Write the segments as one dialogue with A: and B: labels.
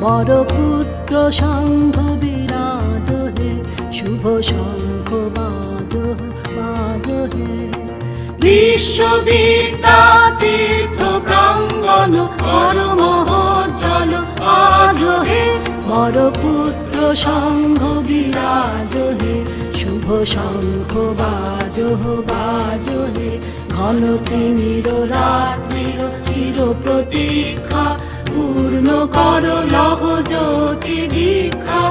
A: বড় পুত্র সংঘ বিরাজ হে, শুভ শঙ্খ বাজ হে। বিশ্ববিদ্যা তীর্থ প্রাঙ্গণ বড় মহোজ্জ্বল আজ হে, বড় পুত্র সংঘ বিরাজ হে, শুভ শঙ্খ বাজ হে। ঘন তিমির রাত্রির চির প্রতীক্ষা, পূর্ণ কর লহ জ্যোতি দীক্ষা।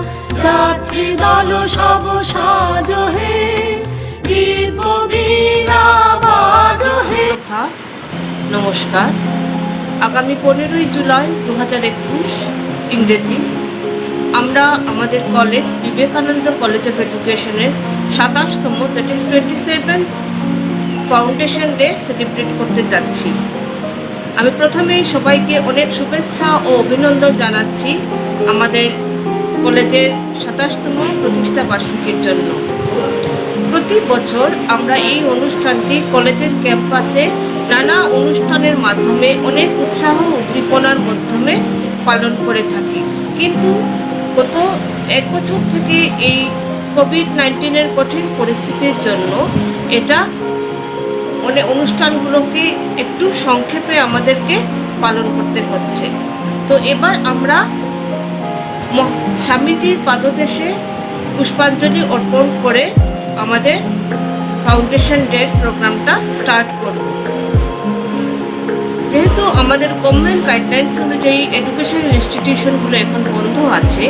A: যাত্রী দল সব সাজ হে, দিব্য বীণা বাজ হে।
B: নমস্কার। আগামী 15ই জুলাই 2021 ইংরেজি আমরা আমাদের কলেজ বিবেকানন্দ কলেজ অফ এডুকেশনের 27তম that is 27 foundation day celebrate করতে যাচ্ছি। আমি প্রথমেই সবাইকে অনেক শুভেচ্ছা ও অভিনন্দন জানাচ্ছি আমাদের কলেজের 27তম প্রতিষ্ঠা বার্ষিকীর জন্য। প্রতি বছর আমরা এই অনুষ্ঠানটি কলেজের ক্যাম্পাসে নানা অনুষ্ঠানের মাধ্যমে অনেক উৎসাহ উদ্দীপনার মাধ্যমে পালন করে থাকি, কিন্তু গত 1 বছর থেকে এই কোভিড-19 কঠিন পরিস্থিতির জন্য এটা অনুষ্ঠানগুলোকে একটু সংক্ষেপে আমাদেরকে পালন করতে হচ্ছে। তো এবার আমরা স্বামীজির পাদদেশে পুষ্পাঞ্জলি অর্পণ করে আমাদের ফাউন্ডেশন ডে প্রোগ্রামটা স্টার্ট করব। যেহেতু আমাদের গভর্নমেন্ট গাইডলাইন্স অনুযায়ী এডুকেশন ইনস্টিটিউশনগুলো এখন বন্ধ আছে,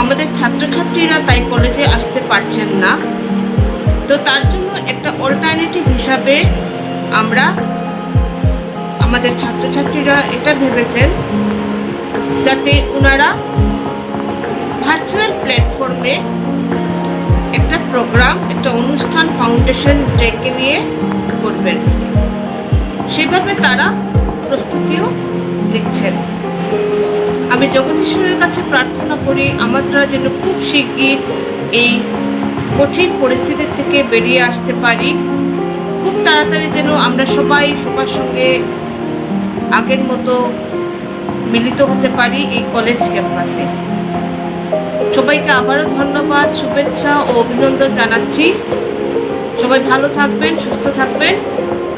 B: আমাদের ছাত্রছাত্রীরা তাই কলেজে আসতে পারছেন না। তো তার জন্য একটা অল্টারনেটিভ হিসাবে আমরা আমাদের ছাত্রছাত্রীরা এটা ভেবেছেন যাতে ওনারা ভার্চুয়াল প্ল্যাটফর্মে একটা প্রোগ্রাম, একটা অনুষ্ঠান ফাউন্ডেশন ডেকে নিয়ে করবেন। সেভাবে তারা প্রস্তুতিও নিচ্ছেন। আমি জগদীশ্বরের কাছে প্রার্থনা করি আমরা যেন খুব শিগগির এই কঠিন পরিস্থিতি থেকে বেরিয়ে আসতে পারি, খুব তাড়াতাড়ি যেন আমরা সবাই সবার সঙ্গে আগের মতো মিলিত হতে পারি এই কলেজ ক্যাম্পাসে। সবাইকে আবারও ধন্যবাদ, শুভেচ্ছা ও অভিনন্দন জানাচ্ছি। সবাই ভালো থাকবেন, সুস্থ থাকবেন।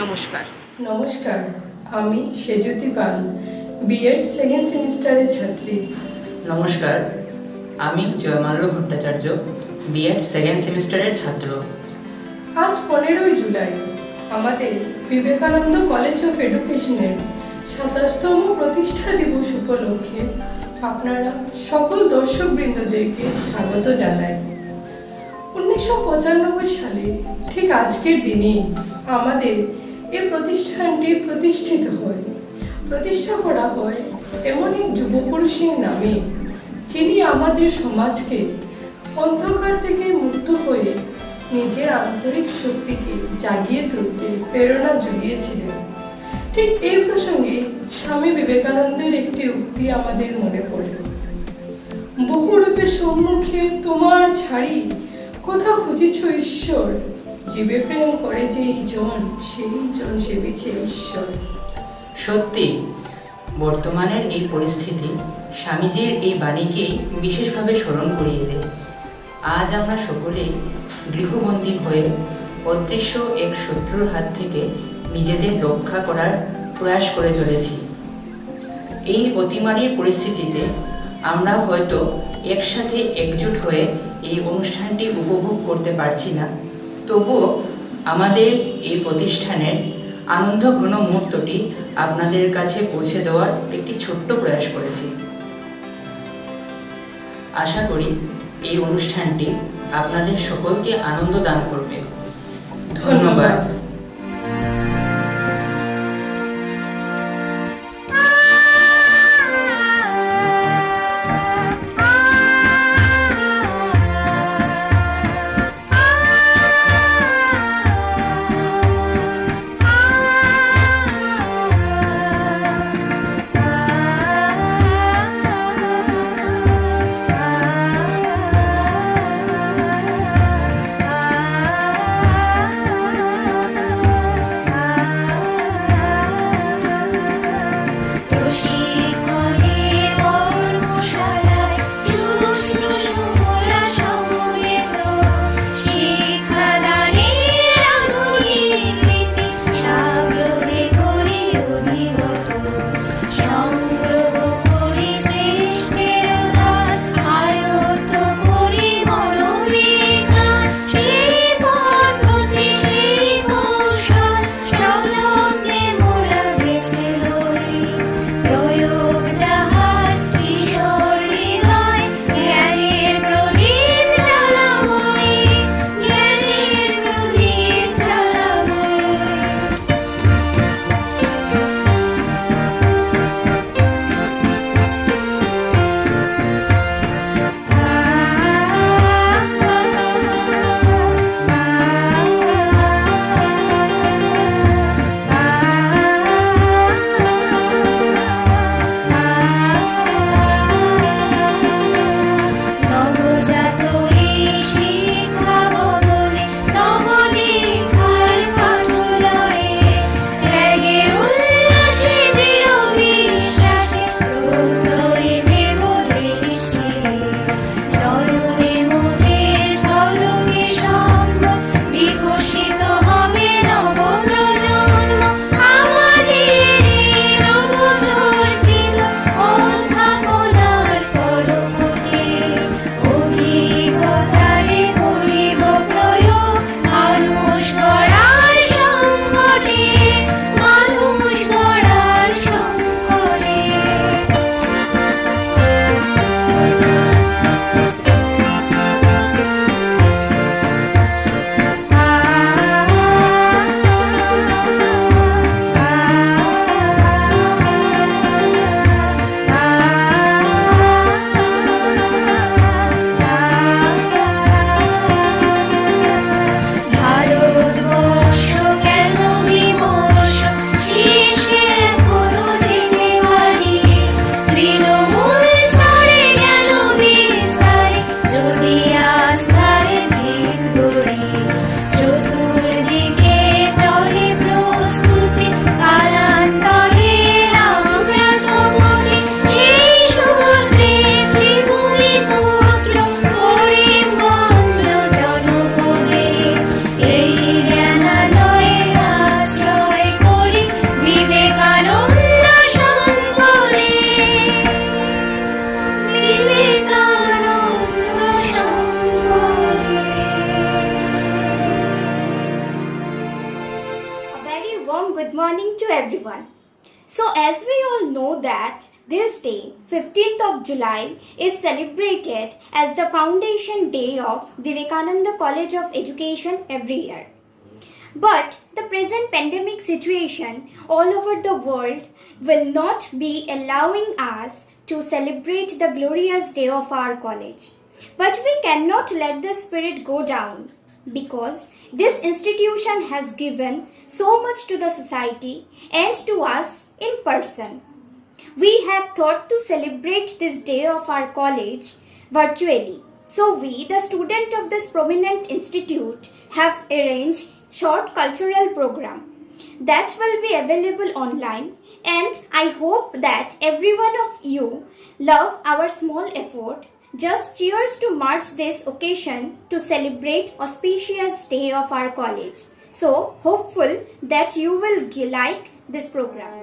B: নমস্কার।
C: নমস্কার, আমি সেজুতি পাল, বিএড সেকেন্ড সেমিস্টারের ছাত্রী।
D: নমস্কার, আমি জয়মাল্য ভট্টাচার্য, বিএড সেকেন্ড সেমিস্টারের ছাত্র।
C: আজ 15ই জুলাই আমাদের বিবেকানন্দ কলেজ অফ এডুকেশনের 27তম প্রতিষ্ঠা দিবস উপলক্ষে আপনারা সকল দর্শকবৃন্দদেরকে স্বাগত জানাই। 1995 সালে ঠিক আজকের দিনেই আমাদের এই প্রতিষ্ঠানটি প্রতিষ্ঠা করা হয় এমন এক যুবপুরুষের নামে, যিনি আমাদের সমাজকে অন্ধকার থেকে মুক্ত হয়ে নিজের আন্তরিক শক্তিকে জাগিয়ে তুলতে প্রেরণা জুগিয়েছিলেন। ঠিক এই প্রসঙ্গে স্বামী বিবেকানন্দের একটি উক্তি আমাদের মনে পড়ে, বহুরূপে সম্মুখে তোমার ছাড়ি, কোথা খুঁজিছ ঈশ্বর, জীবে প্রেম করে যেই জন, সেই জন সেবিছে ঈশ্বর।
D: সত্যি, বর্তমানের এই পরিস্থিতি স্বামীজির এই বাণীকেই বিশেষভাবে স্মরণ করিয়ে দেয়। আজ আমরা সকলেই গৃহবন্দী হয়ে অদৃশ্য এক শত্রুর হাত থেকে নিজেদের রক্ষা করার প্রয়াস করে চলেছি। এই অতিমারীর পরিস্থিতিতে আমরা হয়তো একসাথে একজোট হয়ে এই অনুষ্ঠানটি উপভোগ করতে পারছি না, তবুও আমাদের এই প্রতিষ্ঠানের আনন্দঘন মুহূর্তটি আপনাদের কাছে পৌঁছে দেওয়ার একটি ছোট্ট প্রয়াস করেছি। আশা করি এই অনুষ্ঠানটি আপনাদের সকলকে আনন্দ দান করবে। ধন্যবাদ।
E: everyone. So as we all know that this day, 15th of July, is celebrated as the foundation day of Vivekananda College of Education every year. But the present pandemic situation all over the world will not be allowing us to celebrate the glorious day of our college. But we cannot let the spirit go down because this institution has given so much to the society and to us in person. We have thought to celebrate this day of our college virtually. So we, the student of this prominent institute, have arranged short cultural program that will be available online, and I hope that every one of you love our small effort. Just cheers to mark this occasion to celebrate auspicious day of our college. So hopeful that you will like this program.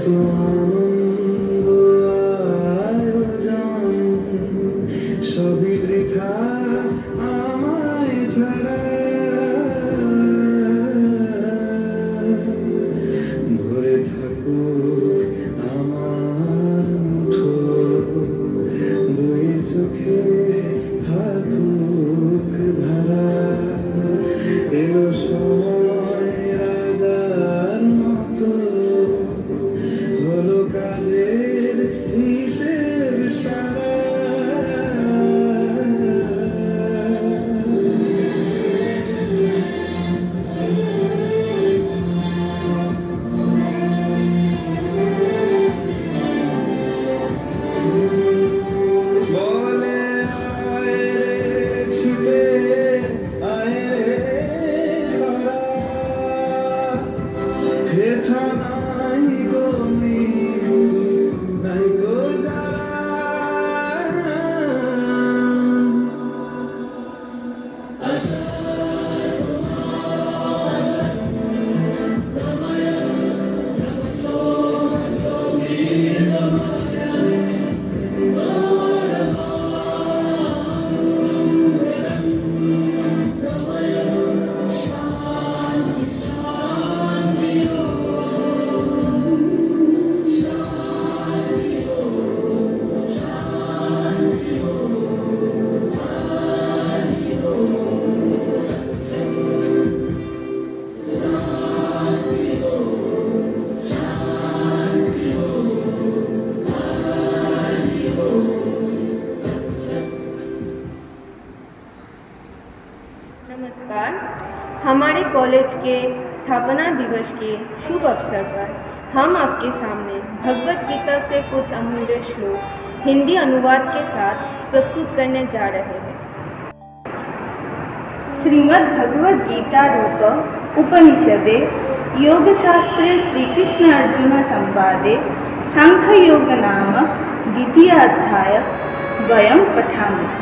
F: কত আনন্দ আয়োজন, সবই বৃথা আমায় ছাড়া। ভরে থাকুক আমার মুঠো, দুই চোখে থাকুক ধারা। এলো সময় রাজার মতো, হলো কাজের হিসেব সারা। বলে আয় রে ছুটে আয় রে ধরা, হেথা নাই গো মৃত্যু, নাই গো যারা।
G: नमस्कार। हमारे कॉलेज के स्थापना दिवस के शुभ अवसर पर हम आपके सामने भगवत गीता से कुछ अमूल्य श्लोक हिंदी अनुवाद के साथ प्रस्तुत करने जा रहे हैं। श्रीमद् भगवद गीता रूप उपनिषदे योगशास्त्रे श्रीकृष्ण अर्जुन संवादे सांख्ययोग नामक द्वितीय अध्याय वयं पठामः।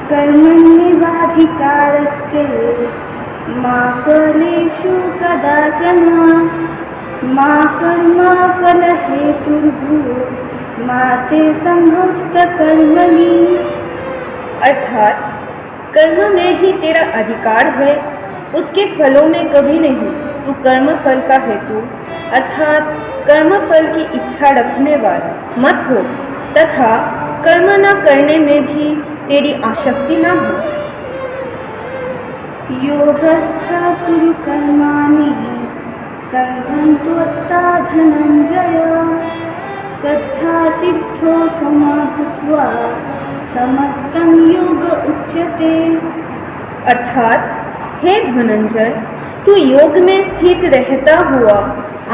G: कर्मण्येवाधिकारस्ते मा फलेषु कदाचन, मा कर्मफलहेतुर्भूः मा ते संगोऽस्त्वकर्मणि। अर्थात कर्म में ही तेरा अधिकार है, उसके फलों में कभी नहीं। तू कर्म फल का हेतु अर्थात कर्म फल की इच्छा रखने वाला मत हो, तथा कर्म न करने में भी तेरी आसक्ति न हो। योगस्थ कुरु कर्माणि संघं त्वत्ता धनंजय, सद्धा सिद्धो समाभूत्वा समत्तं योग उच्यते। अर्थात हे धनंजय, तू योग में स्थित रहता हुआ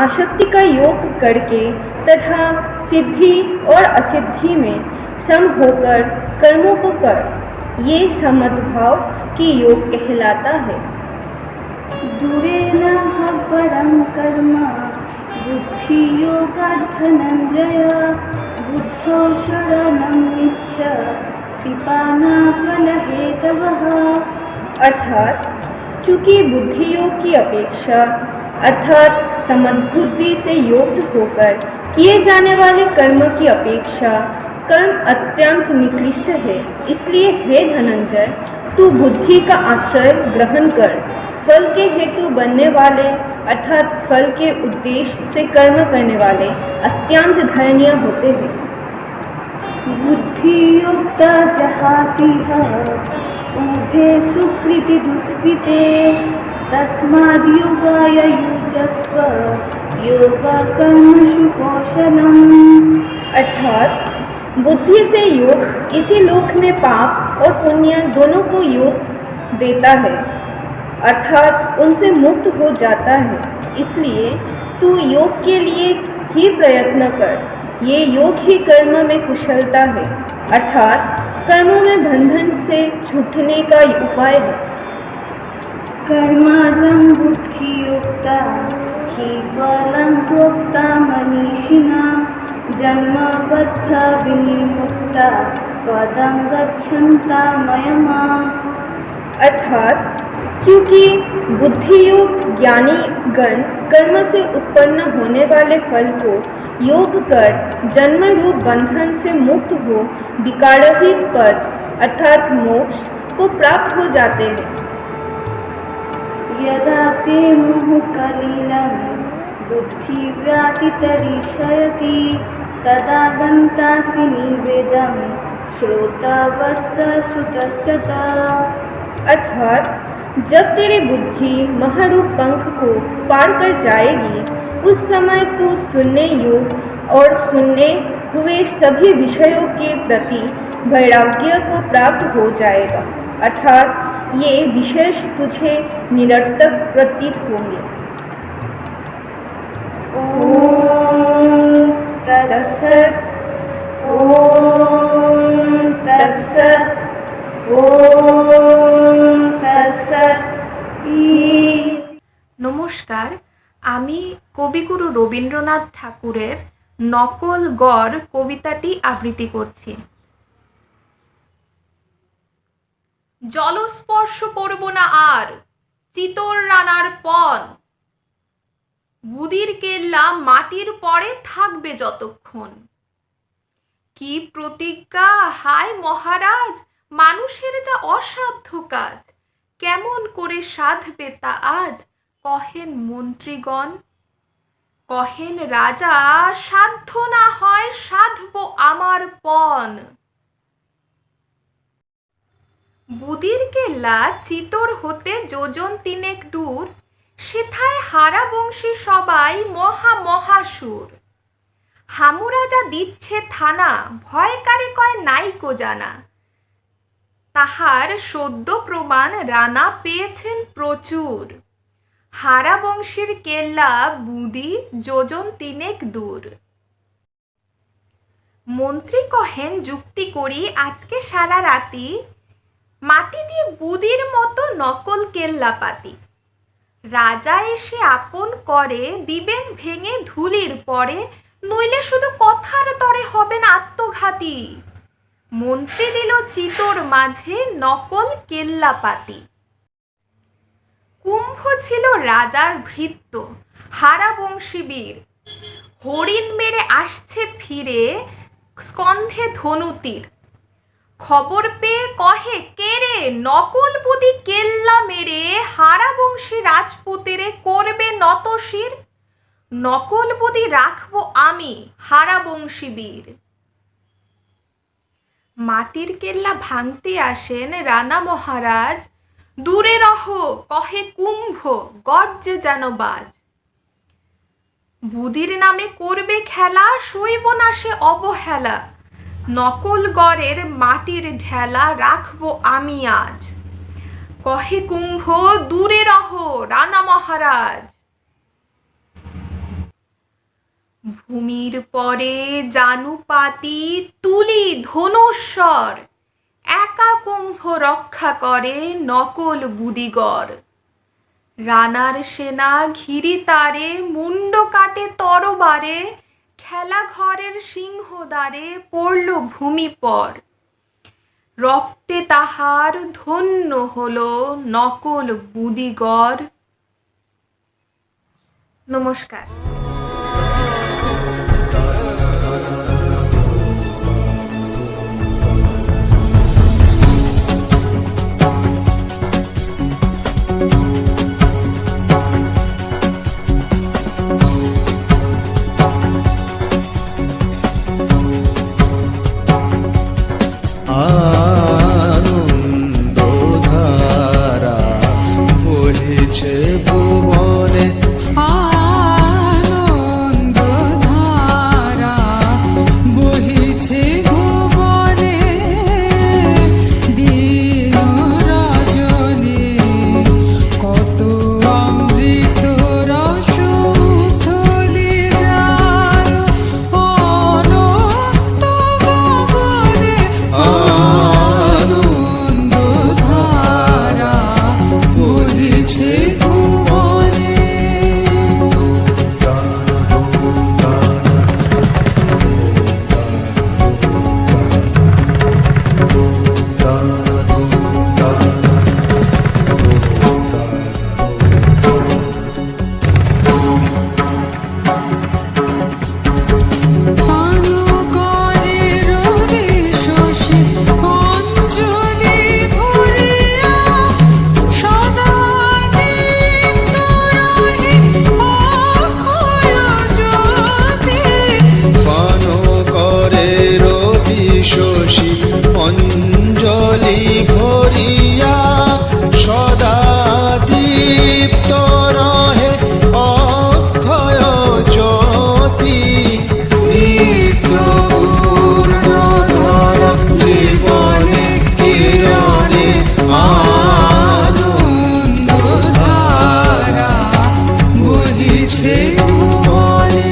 G: आसक्ति का योग करके तथा सिद्धि और असिद्धि में सम होकर कर्मों को कर, ये समद्भाव की योग कहलाता है। दूरेन हवरं कर्म बुद्धि योगात् धनंजय, बुद्धो शरणं इच्छ कृपाना फलहेतवः। अर्थात चूँकि बुद्धि योग की अपेक्षा अर्थात समद्बुद्धि से युक्त होकर किए जाने वाले कर्म की अपेक्षा कर्म अत्यंत निकृष्ट है। इसलिए हे धनंजय, तू बुद्धि का आश्रय ग्रहण कर। फल के हेतु बनने वाले अर्थात फल के उद्देश्य से कर्म करने वाले अत्यंत धर्मीय होते हैं। बुद्धि युक्ता जहातिह उभे सुकृति दुष्कृते, तस्माद् योगाय युजस्व योग कर्मसु कौशलम्। अर्थात बुद्धि से योग इसी लोक में पाप और पुण्य दोनों को योग देता है, अर्थात उनसे मुक्त हो जाता है। इसलिए तू योग के लिए ही प्रयत्न कर। ये योग ही कर्म में कुशलता है, अर्थात कर्मों में बंधन से छूटने का उपाय है। कर्मजं बुद्धि युक्ता हि फलं प्रोक्ता मनीषिणा, जन्मबद्ध विनिर्मुक्ता पदं गच्छन्ता मयमा। अर्थात क्योंकि बुद्धि युक्त ज्ञानी गण कर्म से उत्पन्न होने वाले फल को योग कर जन्म रूप बंधन से मुक्त हो विकाररहित पद अर्थात मोक्ष को प्राप्त हो जाते हैं। यदा ते मोहकलिलं बुद्धि व्यातितरिष्यति तदा गन्तासि निवेदं श्रोतावस्य श्रुतश्च। अर्थात जब तेरी बुद्धि महारूप पंख को पार कर जाएगी उस समय तू सुनने योग्य और सुनने हुए सभी विषयों के प्रति वैराग्य को प्राप्त हो जाएगा, अर्थात ये विशेष तुझे निरर्थक प्रतीत होंगे। ओम तत्सत, ओम तत्सत, ओम तत्सत।
H: নমস্কার, আমি কবিগুরু রবীন্দ্রনাথ ঠাকুরের নকল গড় কবিতাটি আবৃত্তি করছি। জলস্পর্শ করব না আর চিতর রানার পণ, বুদির কেল্লা মাটির পরে থাকবে যতক্ষণ। কি প্রতিজ্ঞা হায় মহারাজ, মানুষের যা অসাধ্য কাজ, কেমন করে সাধবে তা আজ কহেন মন্ত্রীগণ। কহেন রাজা সাধ্য না হয় সাধব আমার পণ। বুদির কেল্লা চিতর হতে যোজন তিনেক দূর, সেথায় হারা বংশী সবাই মহা মহাসুর। হামু রাজা দিচ্ছে থানা, ভয়কারে কয় নাইকো জানা। তাহার সদ্য প্রমাণ রানা পেয়েছেন প্রচুর। হারা বংশীর কেল্লা বুদি যোজন তিনেক দূর। মন্ত্রী কহেন যুক্তি করি আজকে সারা রাতি, মাটি দিয়ে বুদির মতো নকল কেল্লা পাতি। রাজা এসে আপন করে দিবেন ভেঙে ধুলির পরে, নইলে শুধু কথার তরে হবেন আত্মঘাতী। মন্ত্রী দিল চিতর মাঝে নকল কেল্লা পাতি। কুম্ভ ছিল রাজার ভৃত্য হারা বংশী বীর, হরিণ মেরে আসছে ফিরে স্কন্ধে ধনুতীর। খবর পেয়ে কহে কে রে, নকল বুদি কেল্লা মেরে হারা বংশী রাজপুতেরে করবে নতশির। নকল বুদি রাখবো আমি হারা বংশী বীর। মাটির কেল্লা ভাঙতে আসেন রানা মহারাজ, দূরে রহ কহে কুম্ভ গর্জে যেন বাজ। বুদির নামে করবে খেলা, সইব না সে অবহেলা। নকল গড়ের মাটির ঢেলা রাখবো আমি আজ। কহে কুম্ভ দূরে রহ রানা মহারাজ। ভূমির পরে জানুপাতি তুলি ধনুস্বর, একা কুম্ভ রক্ষা করে নকল বুদিগড়। রানার সেনা ঘিরি তারে মুন্ড কাটে তরবারে, খেলা ঘরের সিংহদ্বারে পড়ল ভূমি পর। রক্তে তাহার ধন্য হলো নকল বুদিগড়। নমস্কার।
F: আনন্দধারা বহিছে ভুবনে, ভুবনে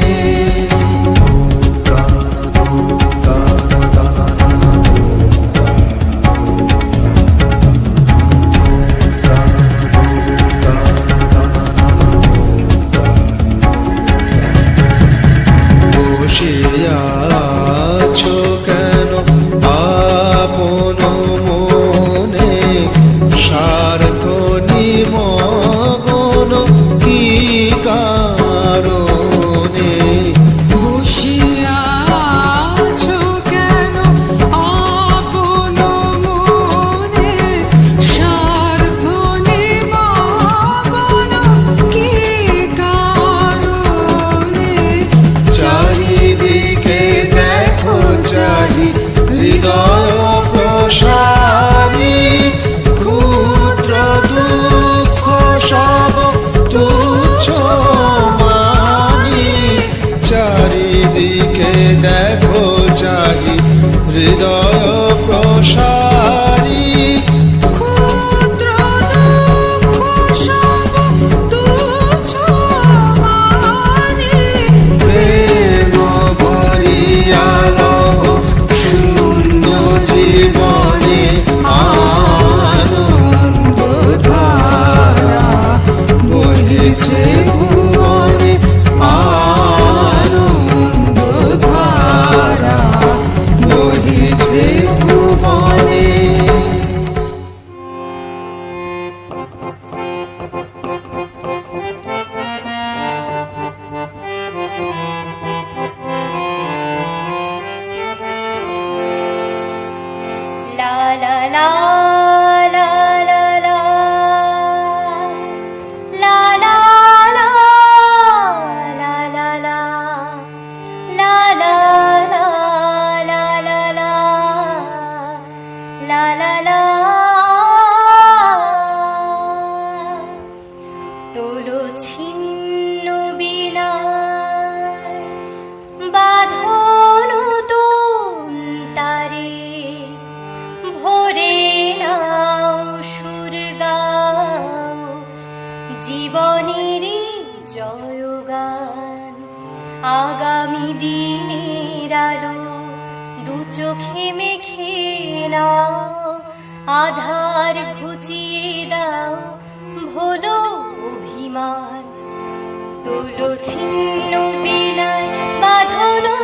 F: বসে আছো কেন আপন মনে স্বার্থ নিমগ্ন কি কারণে
A: বসিয়া আছো কেন আপন মনে স্বার্থ নিমগ্ন কি কারণে
F: চারিদিকে দেখো চাহি হৃদয় প্রসারী ক্ষুদ্র দুঃখ সব তুচ্ছ মানি চারিদিকে দেখো চাহি হৃদয় প্রসারী
A: ক্ষুদ্র দুঃখ সব তুচ্ছ মানি
F: প্রেম ভরিয়ালো শূন্য জীবনে আনন্দ ধারা বহিছে ভুবনে আনন্দ ধারা বহিছে ভুবনে
E: La la la la la la la la la la la la la la la la la la la la তোলো ছিন্ন বিনা বাঁধনো তারে ভরে নাও সুর গাও জীবনের জয়গান আগামী দিনের আলো দু চোখে মেখে নাও আধার ঘুচিয়ে দাও ভোলো অভিমান তোলো ছিন্ন বিনায় বাঁধনো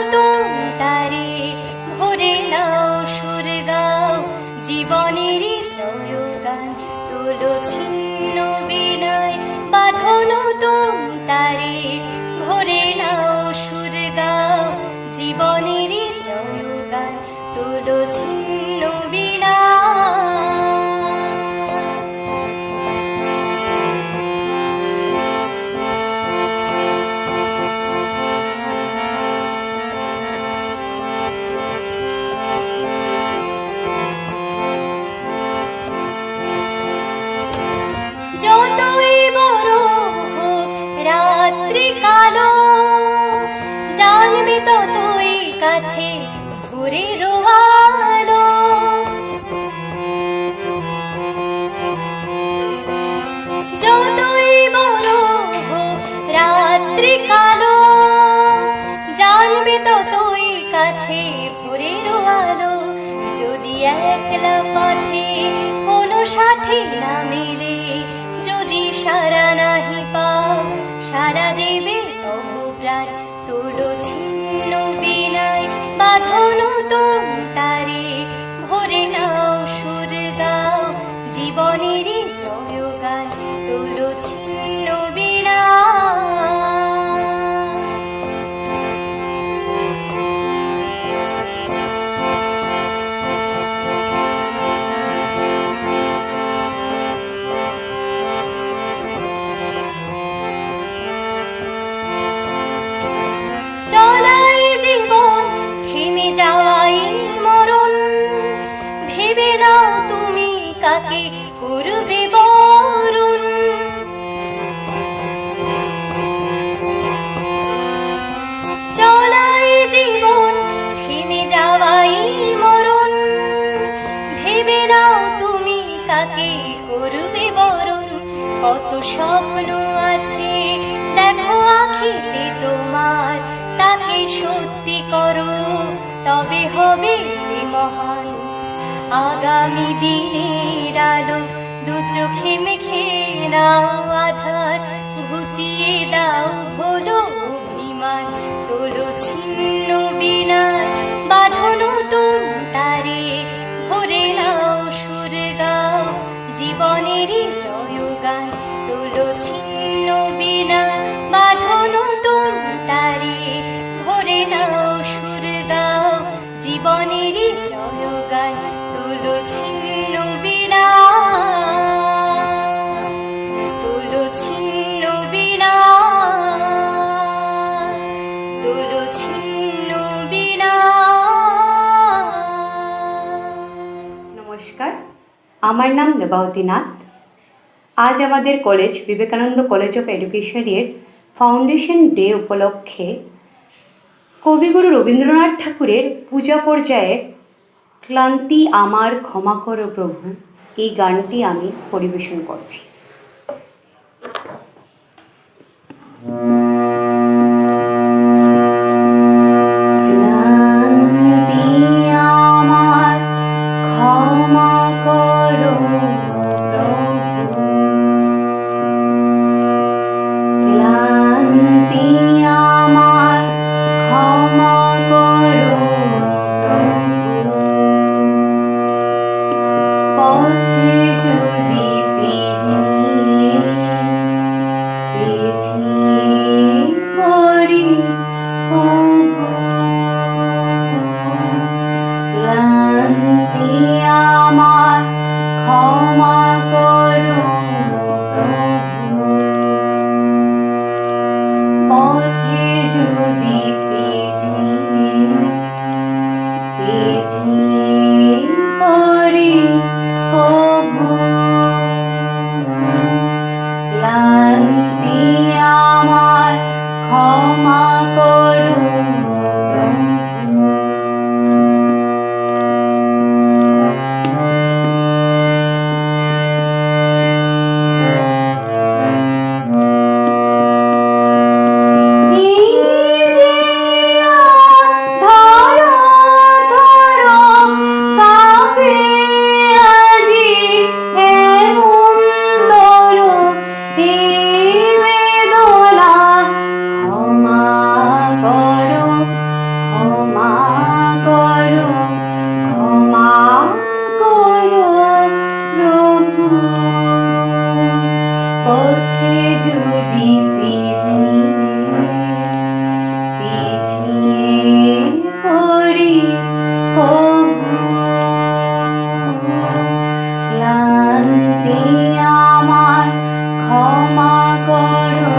E: তারে ভরে নাও সুর গাও জীবনের জয়গান তোলো ছিন্ন বিনায় বাঁধনো তারে ভরে নাও সুর গাও জীবনের জয়গান তোলো ছিন্ন বিনায় যতই বড় হোক রাত্রি কালো জানবে ততই কাছে ভোরের আলো যতই বড় হোক রাত্রি কালো জানবে ততই কাছে ভোরের আলো যদি একলা পথে কোনো সাথী না মেলে যদি সারা নাহি পাও সারা দেবে তবু প্রাণ তোলো ছিন্ন বিনায় বাঁধনো তারে ভরে নাও সুর গাও জীবনের জয়গান তোলো ছিন্ন বিনায় চলাই জীবন থেমে যাওয়াই মরণ ভেবে নাও তুমি কাকে করবে বরণ চলাই জীবন থেমে যাওয়াই মরণ ভেবে নাও তুমি কাকে করবে বরণ কত স্বপ্ন আছে দেখো আখি
I: হবে হবে যে মহান আগামী দিনের আলো দু চোখে মেখে নাও আধার ঘুচিয়ে দাও ভোলো অভিমান তোলো ছিন্ন বিনার বাঁধনো তুম তারে ভরে নাও সুর গাও জীবনেরই জয়গান তোলো ছিন্ন বিনা বাঁধনো তুম তারে ভরে নাও সুর গাও জীবনেরই জয়গান তোলো ছিন্ন বিনা তোলো ছিন্ন বিনা তোলো ছিন্ন বিনা।
J: নমস্কার, আমার নাম দেবাবতী নাথ। আজ আমাদের কলেজ বিবেকানন্দ কলেজ অফ এডুকেশনের ফাউন্ডেশন ডে উপলক্ষে কবিগুরু রবীন্দ্রনাথ ঠাকুরের পূজা পর্যায়ের ক্লান্তি আমার ক্ষমা করো প্রভু এই গানটি আমি পরিবেশন করছি। ক্লান্তি আমার ক্ষমা করো প্রভু, ক্লান্তি আমার ক্ষমা করো প্রভু, পথে যদি পিছিয়ে পড়ি কভু, ক্লান্তি আমার ক্ষমা করো প্রভু, পথে যদি পিছিয়ে পড়ি কভু, ক্লান্তি আমার ক্ষমা করো প্রভু। পথে যদি পিছিয়ে পড়ি কভু, ক্লান্তি আমার ক্ষমা করো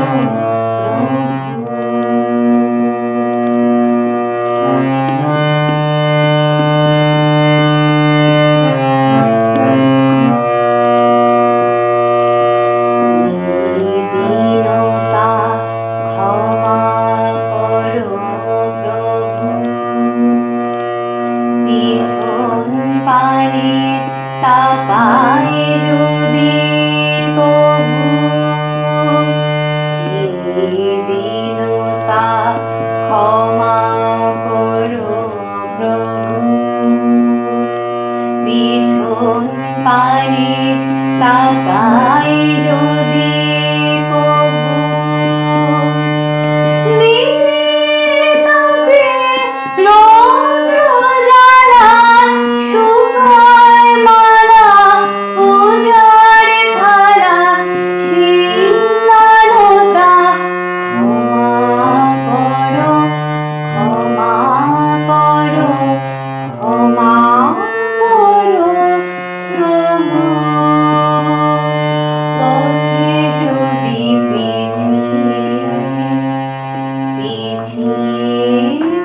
J: প্রভু। দীনতা ক্ষমা করো প্রভু, পিছন পানে তাকায় যদি কভু, দীনতা ক্ষমা করো প্রভু, পিছন পানে তাকায় যদি কভু, দিনের তাপে রৌদ্র জ্বালা শুকায় মালা উজাড় থালা শীলালতা ক্ষমা করো ক্ষমা করো প্রভু, পথে যদি পিছিয়ে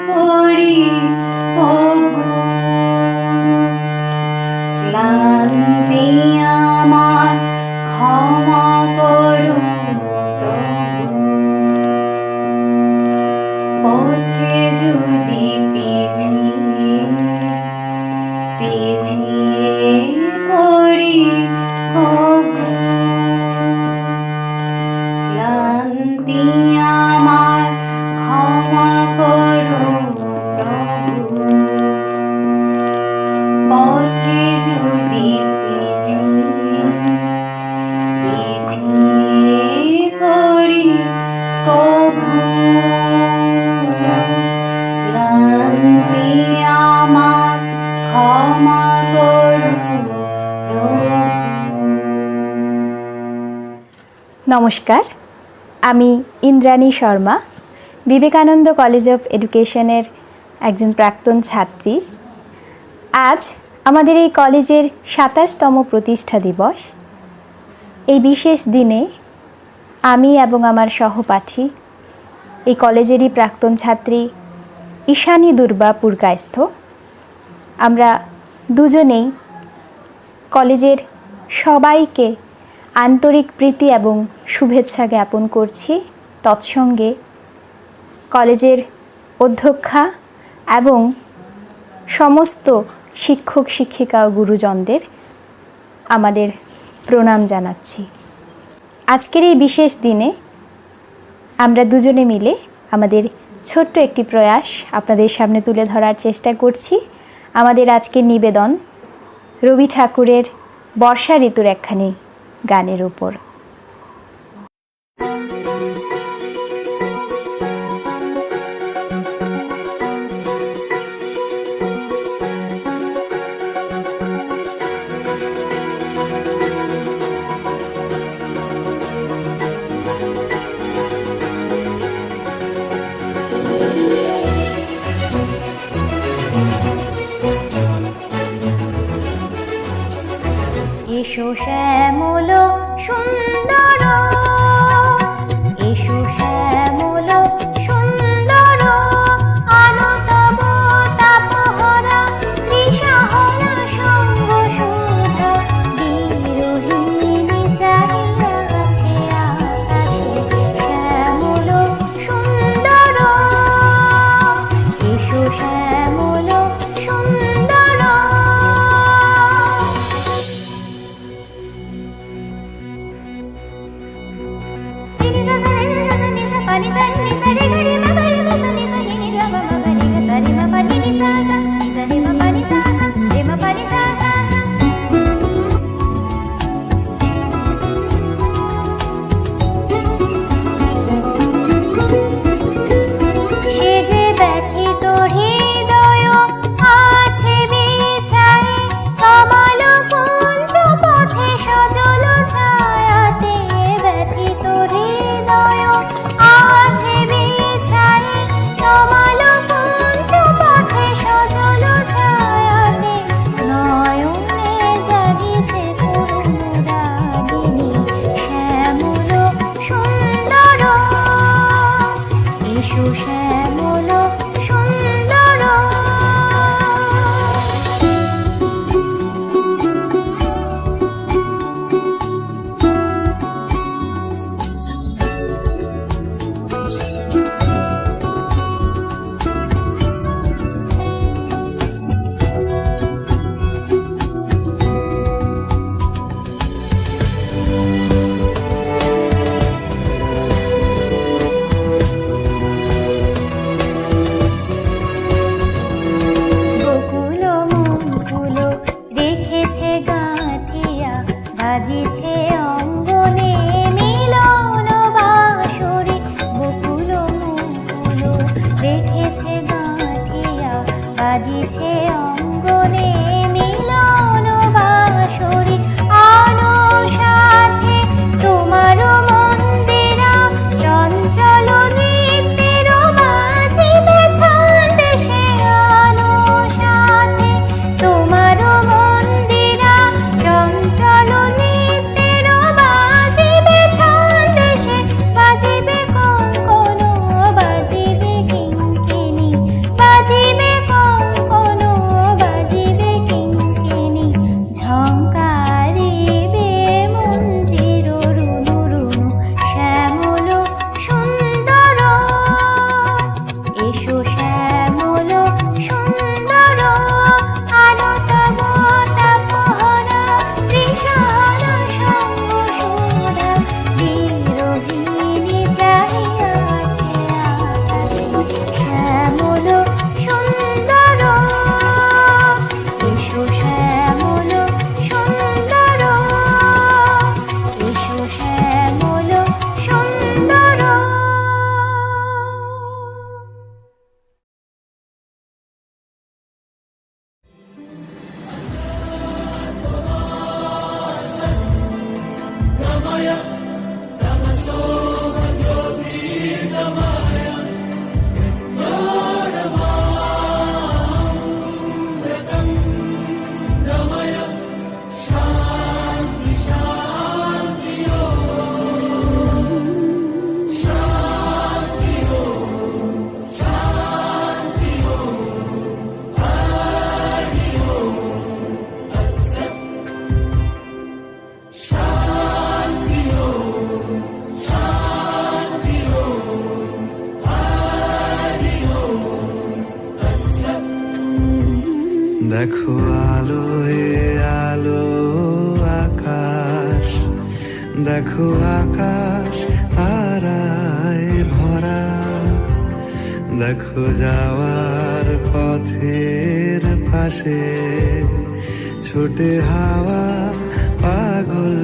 J: পড়ি কভু, ক্লান্তি আমার ক্ষমা করো প্রভু, পথে যদি পিছিয়ে পড়ি কভু, ক্লান্তি আমার ক্ষমা করো প্রভু।
K: নমস্কার, আমি ইন্দ্রাণী শর্মা, বিবেকানন্দ কলেজ অফ এডুকেশনের একজন প্রাক্তন ছাত্রী। আজ আমাদের এই কলেজের ২৭তম প্রতিষ্ঠা দিবস। এই বিশেষ দিনে আমি এবং আমার সহপাঠী, এই কলেজেরই প্রাক্তন ছাত্রী ঈশানী দুর্বা পুরকায়স্থ, আমরা দুজনেই কলেজের সবাইকে আন্তরিক প্রীতি এবং শুভেচ্ছা জ্ঞাপন করছি। তৎসঙ্গে কলেজের অধ্যক্ষা এবং সমস্ত শিক্ষক শিক্ষিকা ও গুরুজনদের আমাদের প্রণাম জানাচ্ছি। আজকের এই বিশেষ দিনে আমরা দুজনে মিলে আমাদের ছোট্ট একটি প্রয়াস আপনাদের সামনে তুলে ধরার চেষ্টা করছি। আমাদের আজকের নিবেদন রবি ঠাকুরের বর্ষা ঋতুর একখানি গানের উপর।
I: এসো শ্যামল সুন্দর, এসো শ্যামল সুন্দর, আলো তব তাপহরা দিশাহরা সঙ্গ সুধা, বিরোহিণী চাহিয়া আছে আকাশে শ্যামল সুন্দর, এসো শ্যামল সুন্দর। সে যে ব্যথিত হৃদয় আছে বিছায়, কমল কুঞ্জ পথে সজল ছায়াতে, ব্যথিত হৃদয় আছে বিছায়, কমল কুঞ্জ পথে সজল ছায়াতে, নয়নে জাগিছে করুণারাগিনী শ্যামল সুন্দর, এসো শ্যামল সুন্দর। বকুল মুকুল রেখেছে গাঁথিয়া, বাজিছে অঙ্গনে মিলন বাঁশরি, বকুল মুকুল রেখেছে গাঁথিয়া, বাজিছে অঙ্গনে মিলন বাঁশরি, আনো সাথে তোমার মন্দিরা, চঞ্চল নৃত্যের বাজিবে ছন্দেশে, আনো সাথে তোমার মন্দিরা, চঞ্চল নৃত্যের বাজিবে ছন্দেশে, বাজিবে কঙ্কন, বাজিবে কিঙ্কিণী, বাজিবে কঙ্কন,
F: দেখো আলোয় আলো আকাশ, দেখো আকাশ তারায় ভরা, দেখো যাওয়ার পথের পাশে ছোটে হাওয়া পাগল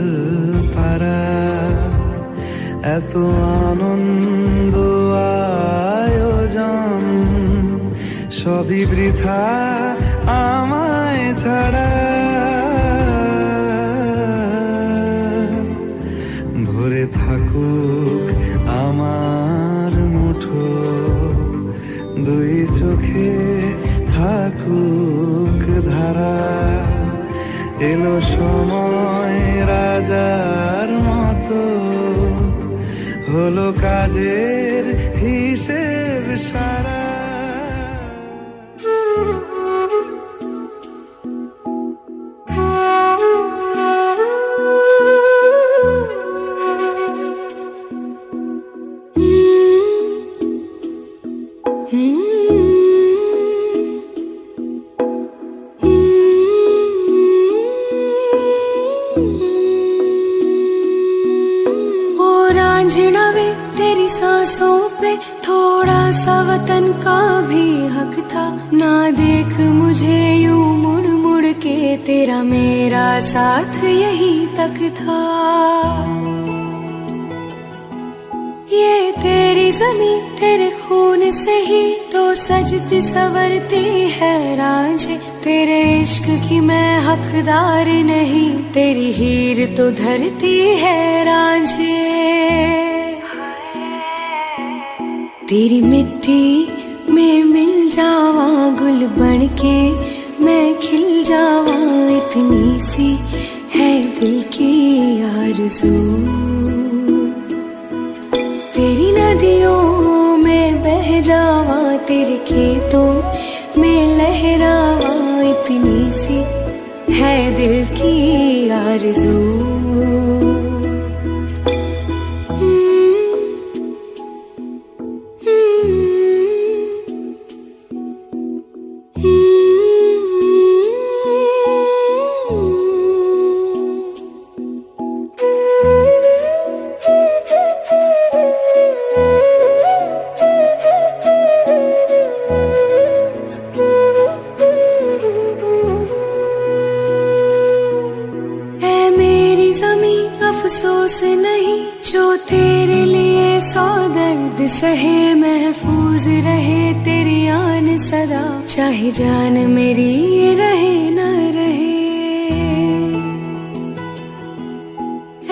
F: পারা। এত আনন্দ আয়োজন সবই বৃথা আমায় ছাড়া। ভরে থাকুক আমার মুঠো, দুই চোখে থাকুক ধারা। এলো সময় রাজার মতো, হলো কাজের হিসেব সারা।
G: रांझना वे तेरी सांसों पे थोड़ा सा वतन का भी हक था। ना देख मुझे यूं मुड़ मुड़ के, तेरा मेरा साथ यही तक था। ये तेरी ज़मीं तेरे खून से ही तो सजती संवरती है रांझे। तेरे इश्क की मैं हकदार नहीं, तेरी हीर तो धरती है रांझे। तेरी मिट्टी में मिल जावा गुल बन के, मैं खिल जावा, इतनी सी है दिल की आरज़ू। तेरी नदियों में बह जावा, तेरे खेतों में लहरावा, इतनी सी है दिल की आरज़ू। अफसोस नहीं जो तेरे लिए सौ दर्द सहे, महफूज रहे तेरी आन सदा, चाहे जान मेरी रहे न रहे।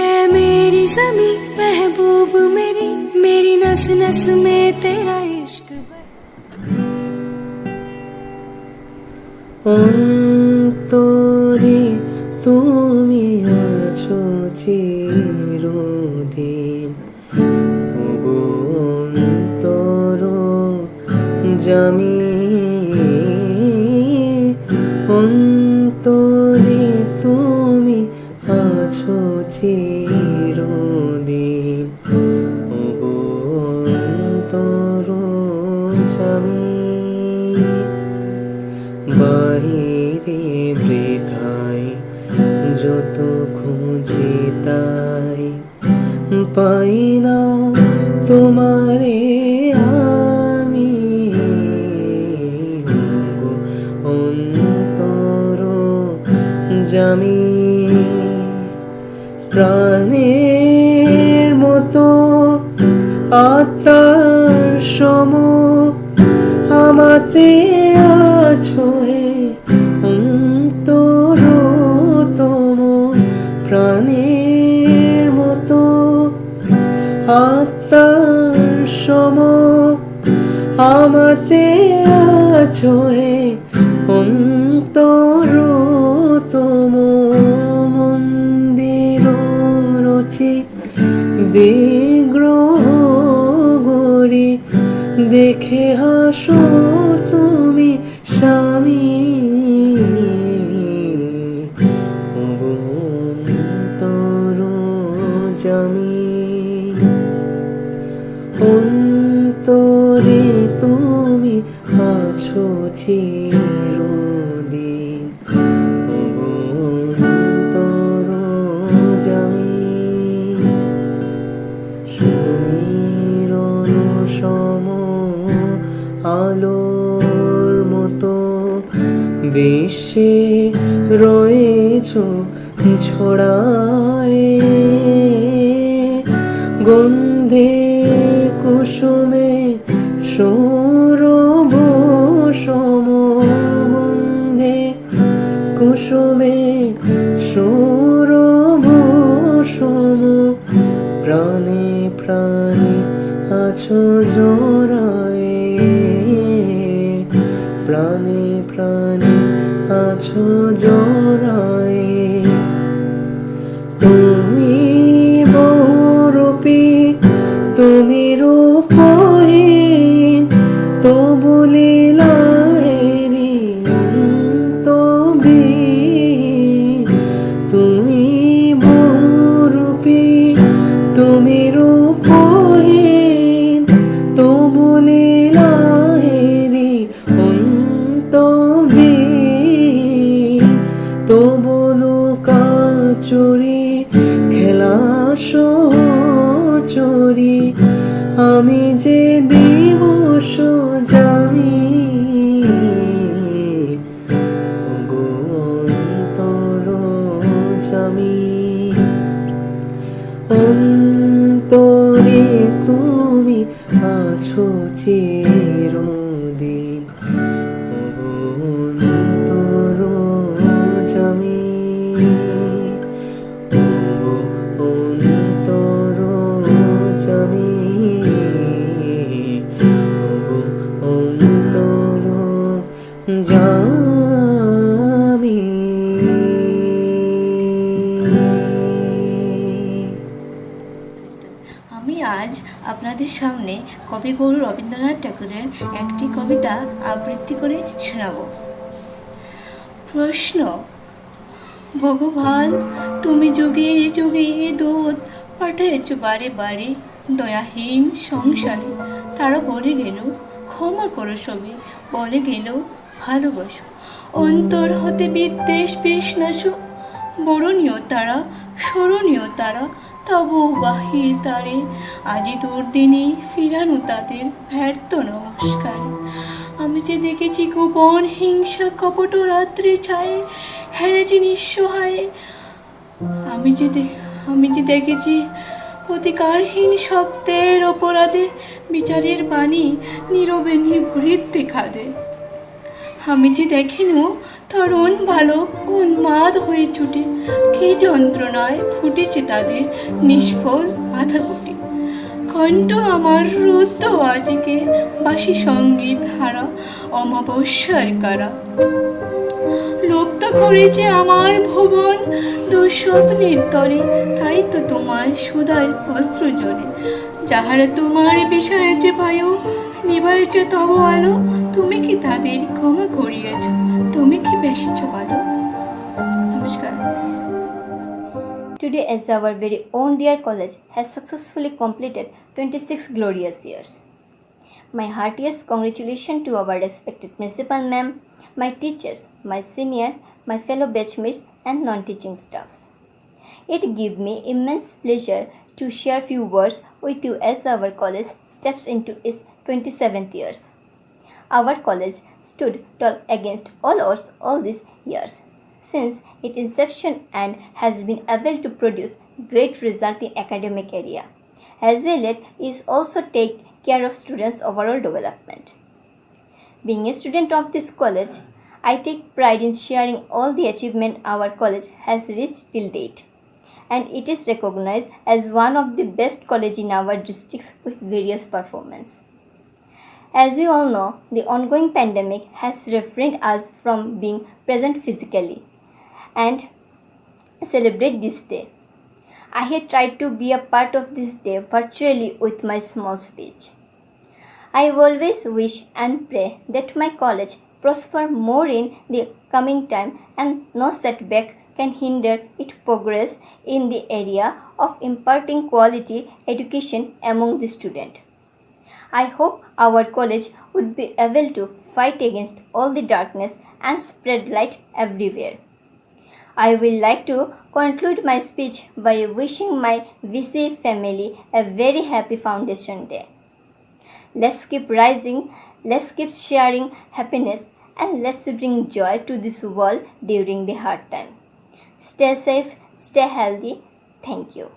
G: ऐ मेरी ज़मीं महबूब मेरी, मेरी नस नस में तेरा इश्क।
F: অন্তরে তুমি আছো চিরদিন, অন্তর জামি। অন্তরে তুমি আছো চিরদিন, অন্তর জামি। বাহিরে বৃথায় যত খুঁজি তাই পাই না তোমারে আমি। অন্তর জামি প্রাণের মতো আত্মার সম আমাতে আছো হে অন্তরতম। প্রাণের মতো আত্মার সম আমাতে আছো হে অন্তরতম। মন্দির রচি বিগ্রহ গড়ি দেখে হাসো তুমি স্বামী। অন্তর জামি অন্তরে তুমি আছো চিরদিন। আলোর মতো বিশ্বে রয়েছ ছড়ায়, গন্ধে কুসুমে সৌরভ সম, গন্ধে কুসুমে সৌরভ সম, প্রাণে প্রাণে আছো জড়ায়ে, প্রাণে প্রাণে আছো জড়ায়ে। তুমি বহুরূপী, তুমি রূপহীন, তবু লীলায়েরি অন্তহীন। তুমি বহুরূপী, তুমি রূপহীন, তবু লীলায়েরি অন্তহীন। তবু লুকাচুরি খেলা সহচরি, আমি যে দিবস জামি, ওগো অন্তরজামি। অন্তরে তুমি আছো চিরদিন, ওগো অন্তরজামি, ওগো অন্তরজামি, ওগো অন্তরজামি।
G: আমি আজ আপনাদের সামনে কবিগুরু রবীন্দ্রনাথ ঠাকুরের একটি কবিতা আবৃত্তি করে শোনাব। প্রশ্ন: ভগবান, তুমি যুগে যুগে দূত পাঠিয়েছ বারে বারে দয়াহীন সংসারে। তারা বলে গেল ক্ষমা করো সবে, বলে গেল ভালোবাসো। অন্তর হতে বিদ্বেষ বিষ্ণাসু, বরণীয় তারা স্মরণীয় তারা, তবু বাহির তারে আজি দুর্দিনে ফিরানো তাদের ব্যর্থ নমস্কার। আমি যে দেখেছি গোপন হিংসা কপট রাত্রি ছায়ে, হেরেছি নিঃসহায়ে। আমি যে দেখেছি প্রতিকারহীন শক্তের অপরাধে বিচারের বাণী নীরবে নিভৃতে খাদে। আমি যে দেখিনু তরুণ বালক উন্মাদ হয়ে ছুটে, কি যন্ত্রণায় ফুটেছে তাদের নিষ্ফল মাথাকুটি। কণ্ঠ আমার রুদ্ধ আজিকে বাসি সঙ্গীত হারা অমাবস্যার কারা। লুপ্ত করেছে আমার ভুবন দুঃস্বপ্নের তরে, তাই তো তোমায় সুদায় অস্ত্র জলে। যাহারা তোমার বিষয়েছে বায়ু, নিবাইছে তব আলো, তুমি কি তাদের ক্ষমা করিয়াছ, তুমি কি বেসেছ ভালো। নমস্কার।
K: Today, as our very own dear college has successfully completed 26 glorious years. My heartiest congratulations to our respected principal ma'am, my teachers, my senior, my fellow batchmates and non-teaching staffs. It gives me immense pleasure to share few words with you as our college steps into its 27th years. Our college stood tall against all odds all these years since its inception and has been able to produce great result in academic area, as well as is also take care of students' overall development. Being a student of this college, I take pride in sharing all the achievement our college has reached till date, and it is recognized as one of the best college in our districts with various performance. As we all know, the ongoing pandemic has refrained us from being present physically and celebrate this day. I have tried to be a part of this day virtually with my small speech. I always wish and pray that my college prosper more in the coming time and no setback can hinder its progress in the area of imparting quality education among the students. I hope our college would be able to fight against all the darkness and spread light everywhere. I will like to conclude my speech by wishing my VC family a very happy Foundation Day. Let's keep rising, Let's keep sharing happiness and let's bring joy to this world during the hard time. Stay safe, stay healthy. Thank you.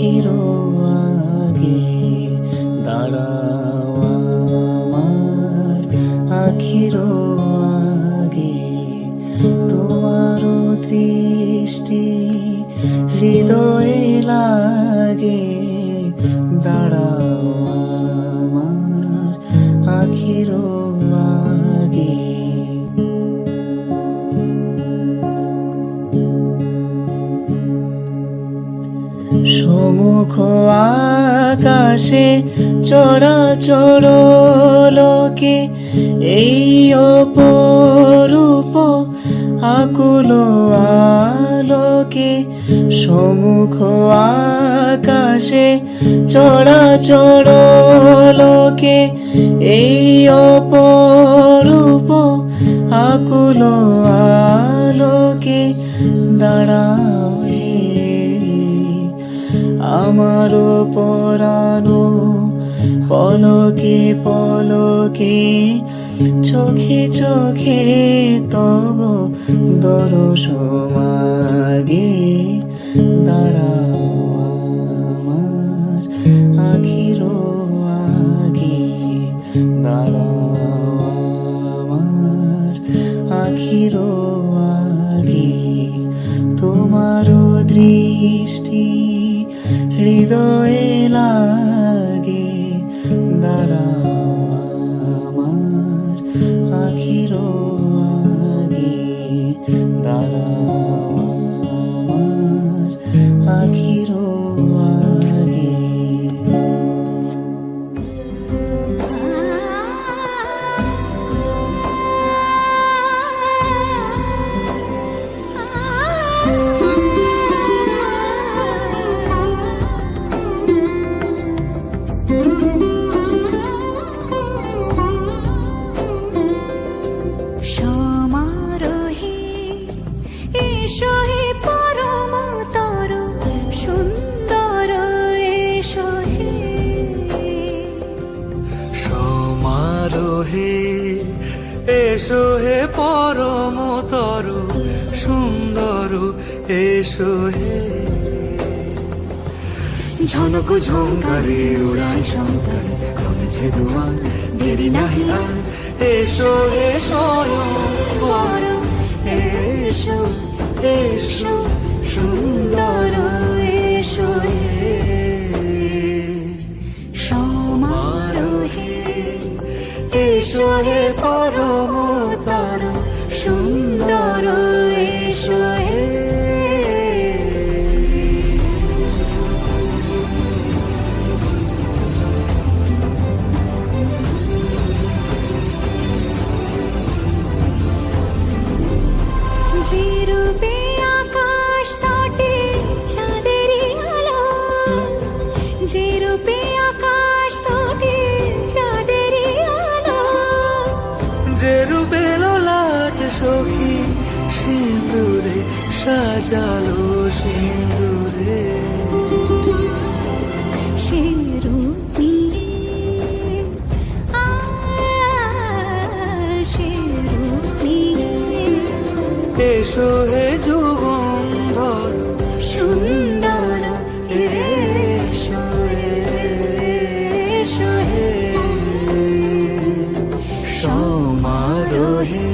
F: আখির আগে দাঁড়াও আমার আখির আগে তোমার দৃষ্টি হৃদয়ে লাগে দাঁড়াও আমার আখির আগে সমুখ আকাশে চরাচর লোকে এই অপরূপ আকুল আলোকে সমুখ আকাশে চরাচর লোকে এই অপরূপ আকুল আলোকে দাঁড়াও আমার পরানো পলকে পলকে চোখে চোখে তব দরস মাগে দাঁড়াও আমার আখির আগে দাঁড়াও আমার আখির আগে তোমার দৃষ্টি হৃদয়ে লাগে দাঁড়াও আমার আখির আগে দাঁড়াও আমার আখির আগে
A: সমারোহে এসো হে পরমতর সুন্দর এসো হে
F: সমারোহে এসো হে পরমতর সুন্দর এসো হে ঝনক ঝঙ্কারে উড়ায় শঙ্কর কমেছে দুয়ার দেরি নাহি আর এসো হে স্বয়ংবর এসো এসো সুন্দর এসো হে সমারোহে এসো হে পরমতর সুন্দর এসো হে
A: যে রূপে আকাশ তটে চাঁদেরই আলো যে রূপে আকাশ তটে চাঁদেরই আলো
F: যে রূপে ললাট সখী সিঁদুরে সাজালো সিঁদুরে
A: সে রূপ নিয়ে সে রূপ নিয়ে
F: এসো হে যুগন্ধর
A: সুন্দর এসো এসো হে
F: সমারোহে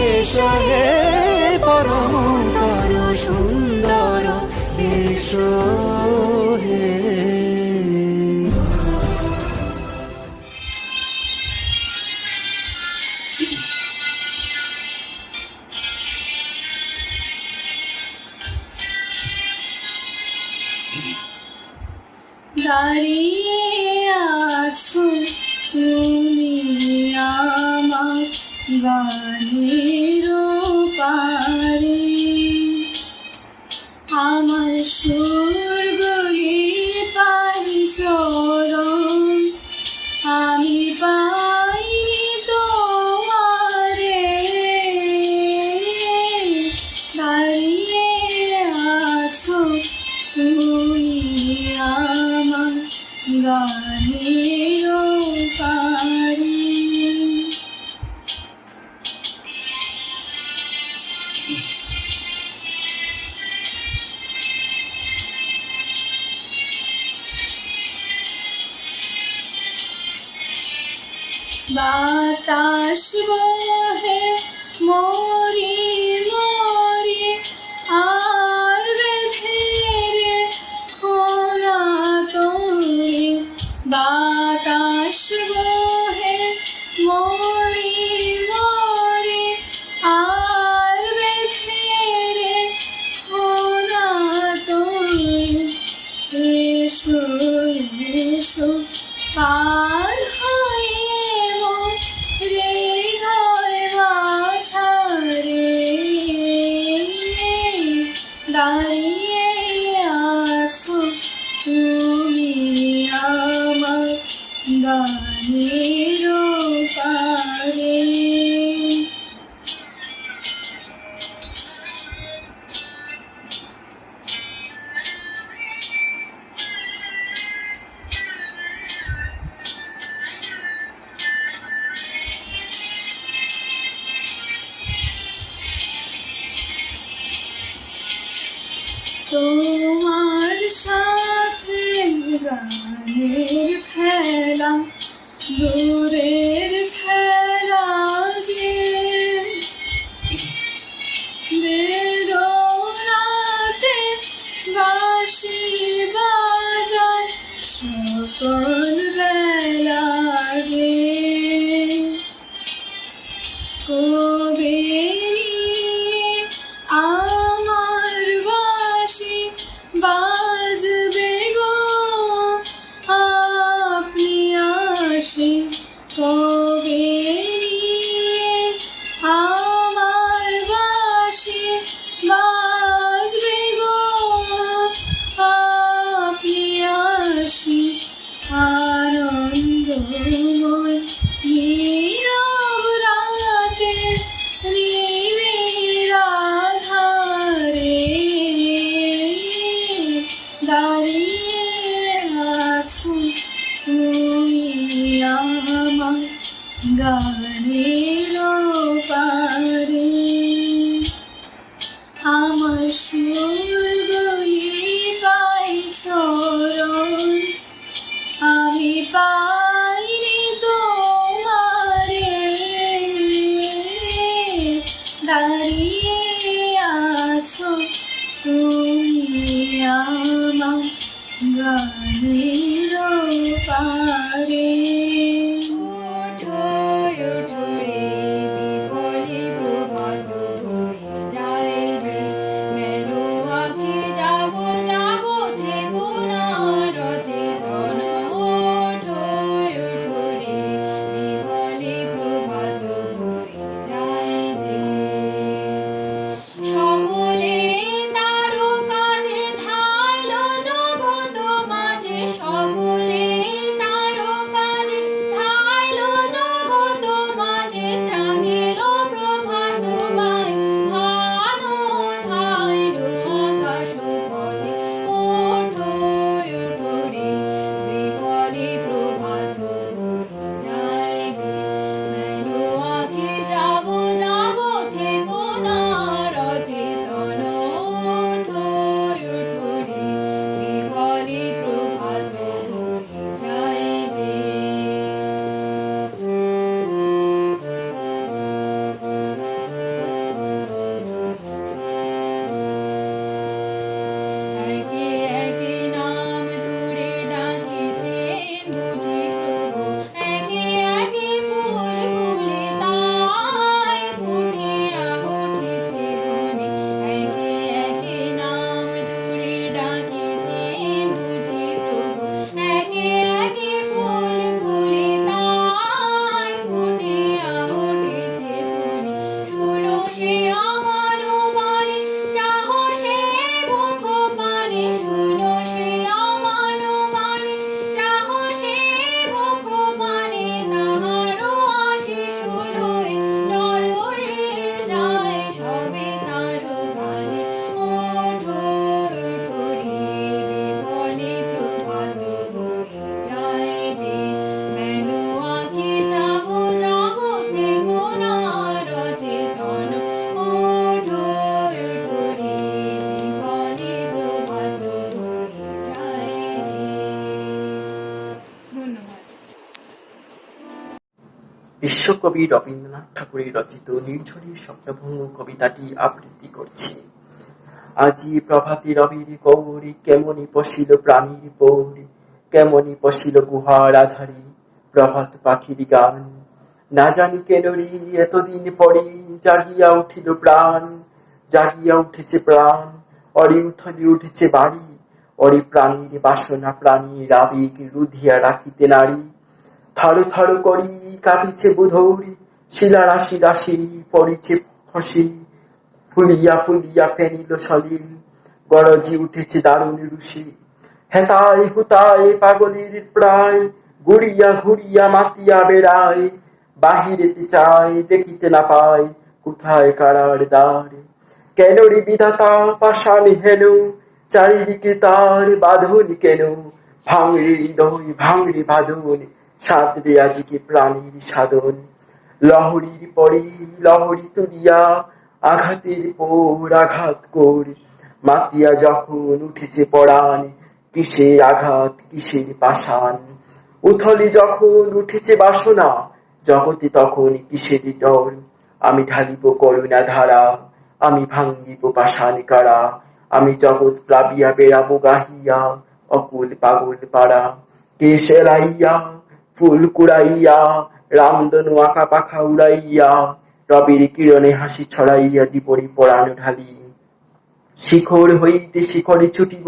F: এসো হে পরমতর সুন্দর এসো হে
A: দাঁড়িয়ে আছো তুমি আমার গানের পারে আমার স্বর্গলে পাঞ্চরণ আমি পাইনি তোমারে দাঁড়িয়ে আছো তুমি আমার গানের পারে বাতাস বহে মরি মরি আর বেঁধে রে খোলা তরি বাতাস বহে মরি মরি আর বেঁধে রে খোলা তরি এসো এসো পার হয়ে মোর হৃদয় মাঝারে দাঁড়িয়ে আছো তুমি আমার গানের পারে। তোমার সাথে গানের খেলা দূরের খেলা যে বেদনাতে বাঁশি বাজায় সকল বেলা যে কবে নিয়ে আমার বাঁশি বাজবে গো আপনি আসি কবে নিয়ে আমার বাঁশি বাজবে গো আপনি আসি আনন্দময় নীরব রাতে নিবিড় আধারে দাঁড়িয়ে আছো তুমি আমার গানের পারে। আমার স্বর্গই পাই চরণ আমি পাইনি তোমারে দাঁড়িয়ে আছো তুমি আমার গানের পারে। ওঠো ওঠো রে বিপলি প্রভাত হয়ে যায় যে মেরো আখি যাবো যাবো থেকো না রচেতন। ওঠো ওঠো রে বিপলি প্রভাত হয়ে যায় যে সকলে তারো কাজে ধাইল জগৎ মাঝে সকলে তারো কাজে
L: বিশ্বকবি রবীন্দ্রনাথ ঠাকুরের রচিত নির্ঝরীর স্বপ্নভঙ্গ কবিতাটি আবৃত্তি করছি। আজি প্রভাতী রবির গৌরী, কেমনি পশিল প্রাণীর পৌরী, কেমনি পশিল গুহার আধারি, প্রভাত পাখির গান। না জানি কেন রে এতদিন পরে জাগিয়া উঠিল প্রাণ, জাগিয়া উঠেছে প্রাণ, অরি উথলি উঠেছে বাড়ি, অরি প্রাণীর বাসনা প্রাণীর আবেগ রুধিয়া রাখিতে নারী। থারু থারু করি কাঁপিছে বুধৌরি, শিলা রাশি রাশি পড়িছে ফসি, ফুলিয়া ফুলিয়া ফেনিল সলিল, গরজি উঠেছে দারুণ রুষি। হেতায় হুতায় পাগলের প্রায়, ঘুরিয়া ঘুরিয়া মাতিয়া বেড়ায়, বাহিরেতে চায় দেখিতে না পায়, কোথায় কারার দ্বার। কেন রে বিধাতা পাষাণ হেন, চারিদিকে তার বাঁধন কেন, ভাঙড়ে হৃদয় ভাঙড়ে বাঁধন, সাদরে আজকে প্রাণীর সাধন। লহরীর পরে লহরী তুলিয়া, আঘাতের পর আঘাত করে, মাতিয়া যখন উঠেছে পরাণ, কিসের আঘাত কিসের পাষাণ। উথলি যখন উঠেছে বাসনা, জগতে তখন কিসের ডর। আমি ঢালিব করুণা ধারা, আমি ভাঙ্গিব পাষাণ কারা, আমি জগৎ প্লাবিয়া বেড়াবো গাহিয়া, অকুল পাগল পাড়া। কেশ এলাইয়া ফুল কুড়াইয়া, রামধনু আঁকা পাখা উড়াইয়া, রবির কিরণে হাসি ছড়াইয়া দিবরি পরাণ ঢালি। শিখর হইতে শিখরে ছুটিব,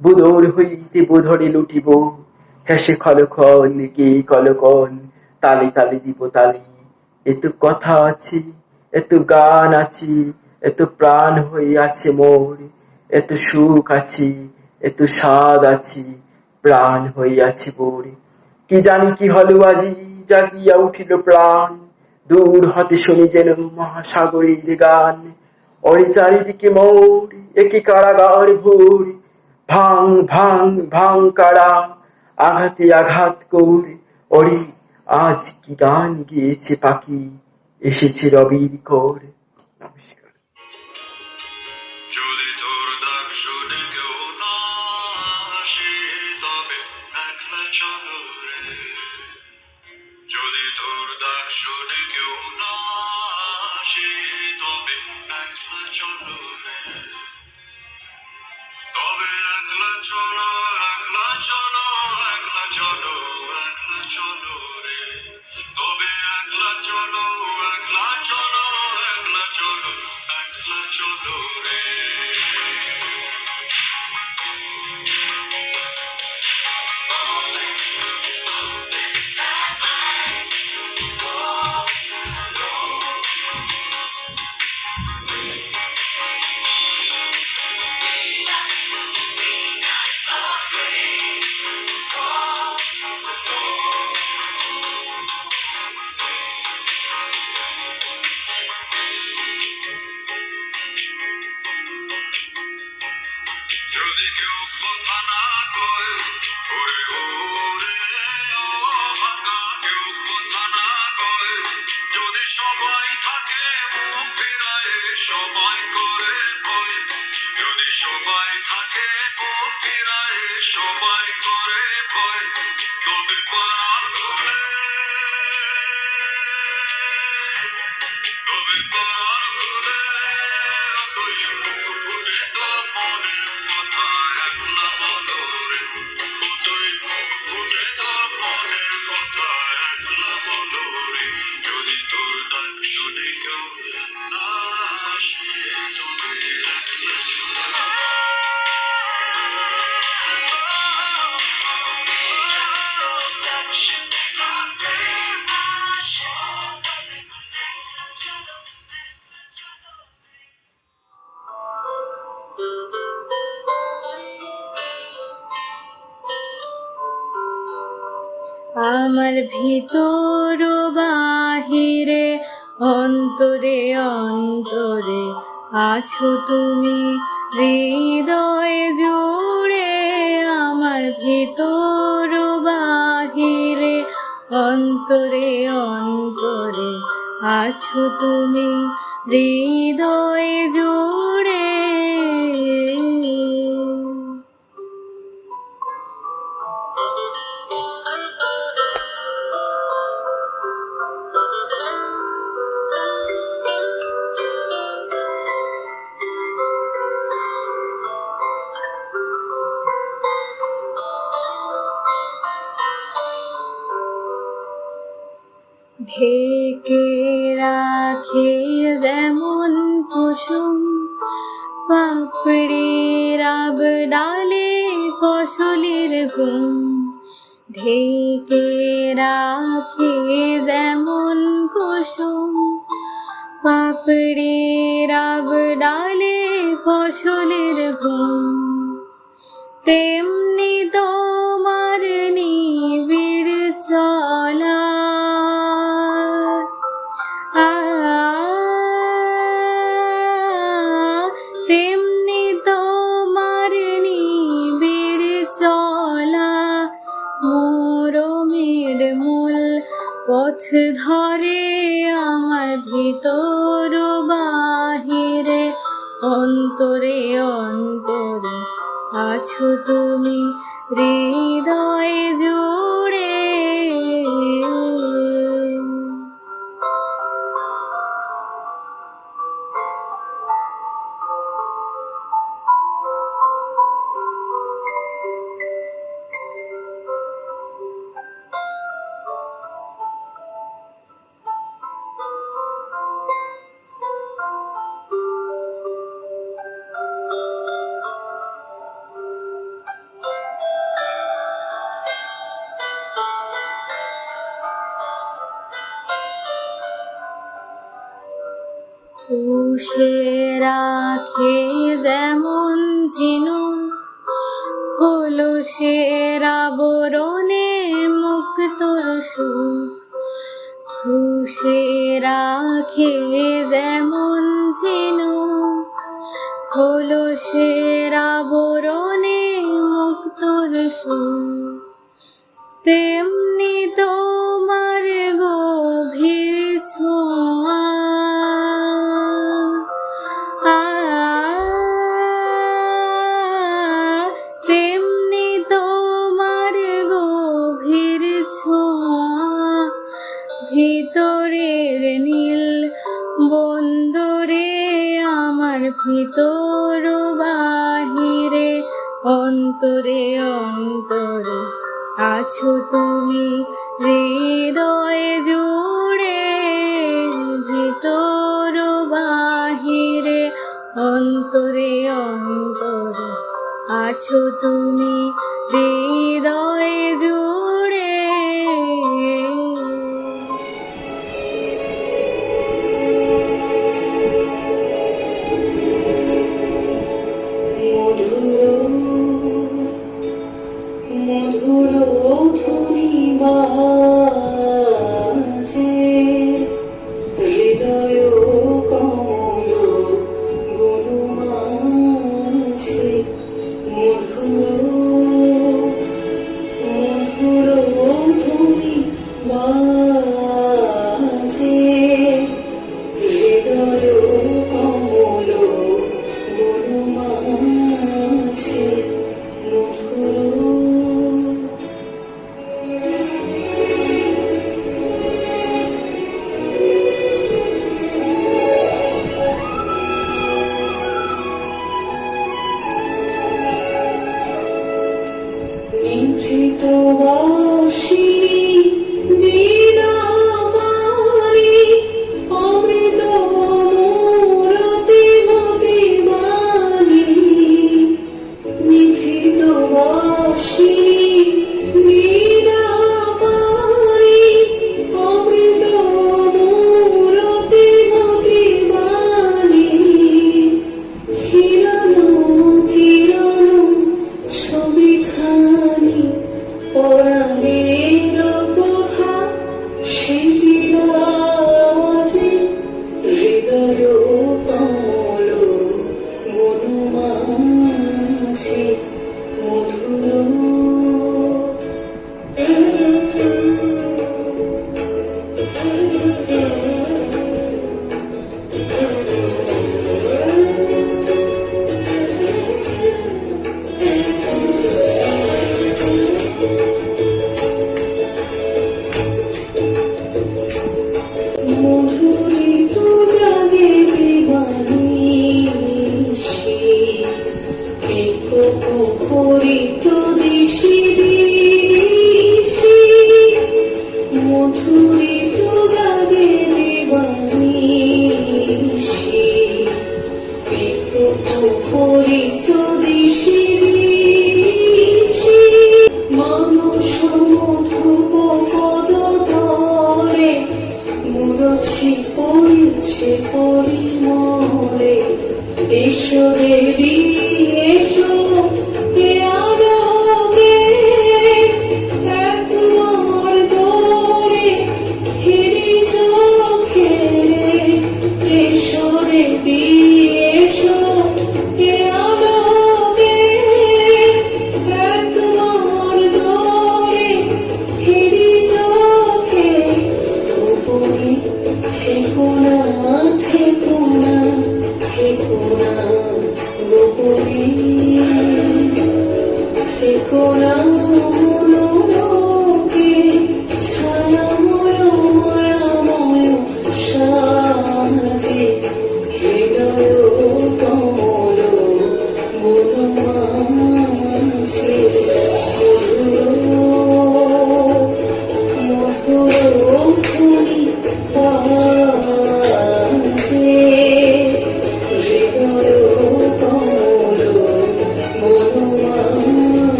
L: বুদর হইতে বুধরে লুটিব, হেসে খলখল গে কলকল, তালে তালে দিব তালি। এত কথা আছে, এত গান আছে, এত প্রাণ হয়ে আছে মোর, এত সুখ আছে, এত স্বাদ আছে, প্রাণ হয়ে আছে বোর। কি জানি কি হলো আজি, জাগিয়া উঠিল প্রাণ, দূর হতে শুনি যেন মহাসাগরের গান। ওরে চারিদিকে মোর একই কারাগার ভোর, ভাং ভাং ভাং কারা, আঘাতে আঘাত করে। ওরে আজ কি গান গেয়েছে পাখি, এসেছে রবির কর। নমস্কার।
M: যদি তোর ডাক শুনে কেউ না আসে, তবে একলা চলো রে। যদি তোর ডাক শুনে কেউ না আসে, তবে একলা চলো রে। তবে একলা চলো, একলা চলো, একলা চলো, একলা চলো রে। তবে একলা চলো, একলা চলো, একলা চলো, একলা চলো রে। যদি কেউ কথা না কয়, ওরে ওরে ও ভাঙা, কেউ কথা না কয়, যদি সবাই থাকে মুখ ফেরায়, সবাই করে ভয়। যদি সবাই থাকে মুখ ফেরায়, সবাই করে ভয়, তবে পারার খুলে, তবে পারার খুলে, তুই মুখ ফুটে তোর মনের কথা একলা বলো রে। তুই মুখ ফুটে তোর মনের কথা একলা বলো রে। যদি তোর ডাক শুনে কেউ না আসে, তবে একলা চলো।
A: আমার ভিতর বাহিরে অন্তরে অন্তরে আছো তুমি হৃদয় জুড়ে। আমার ভিতর বাহিরে অন্তরে অন্তরে আছো তুমি হৃদয় জুড়ে। ঢেকে রাখে যেমন কুসুম পাপড়ির আব ডালে ফসলের ঘুম, ঢেকে রাখে যেমন কুসুম পাপড়ির আব ডালে ফসলের ঘুম, তেমনি তোমার নিবিড় চলা তেমনি তোমার নিবিড় চলা মোরমের মূল পথ ধরে আমার ভিতর বাহিরে অন্তরে অন্তরে আছো তুমি হৃদয় জুড়ে। পুষে রাখে যেমন ঝিনুক খোলসের আবরণে মুক্তর সুখ, পুষে রাখে যেমন ঝিনুক খোলসের আবরণে মুক্তর সুখ, তেমনি তোমার গভীর ছোঁয়া তেমনি তোমার গভীর ছোঁয়া, ভিতরের নীল বন্দরে আমার ভিতর বাহিরে অন্তরে অন্তরে আছো তুমি হৃদয় জুড়ে, ভিতর বাহিরে অন্তরে অন্তরে আছো তুমি হৃদয় জুড়ে।
F: মধুর ধ্বনি বাজে হৃদয় কমল বনমাঝে, মধুর ধ্বনি বাজে হৃদয় কমল বনমাঝে, মধুর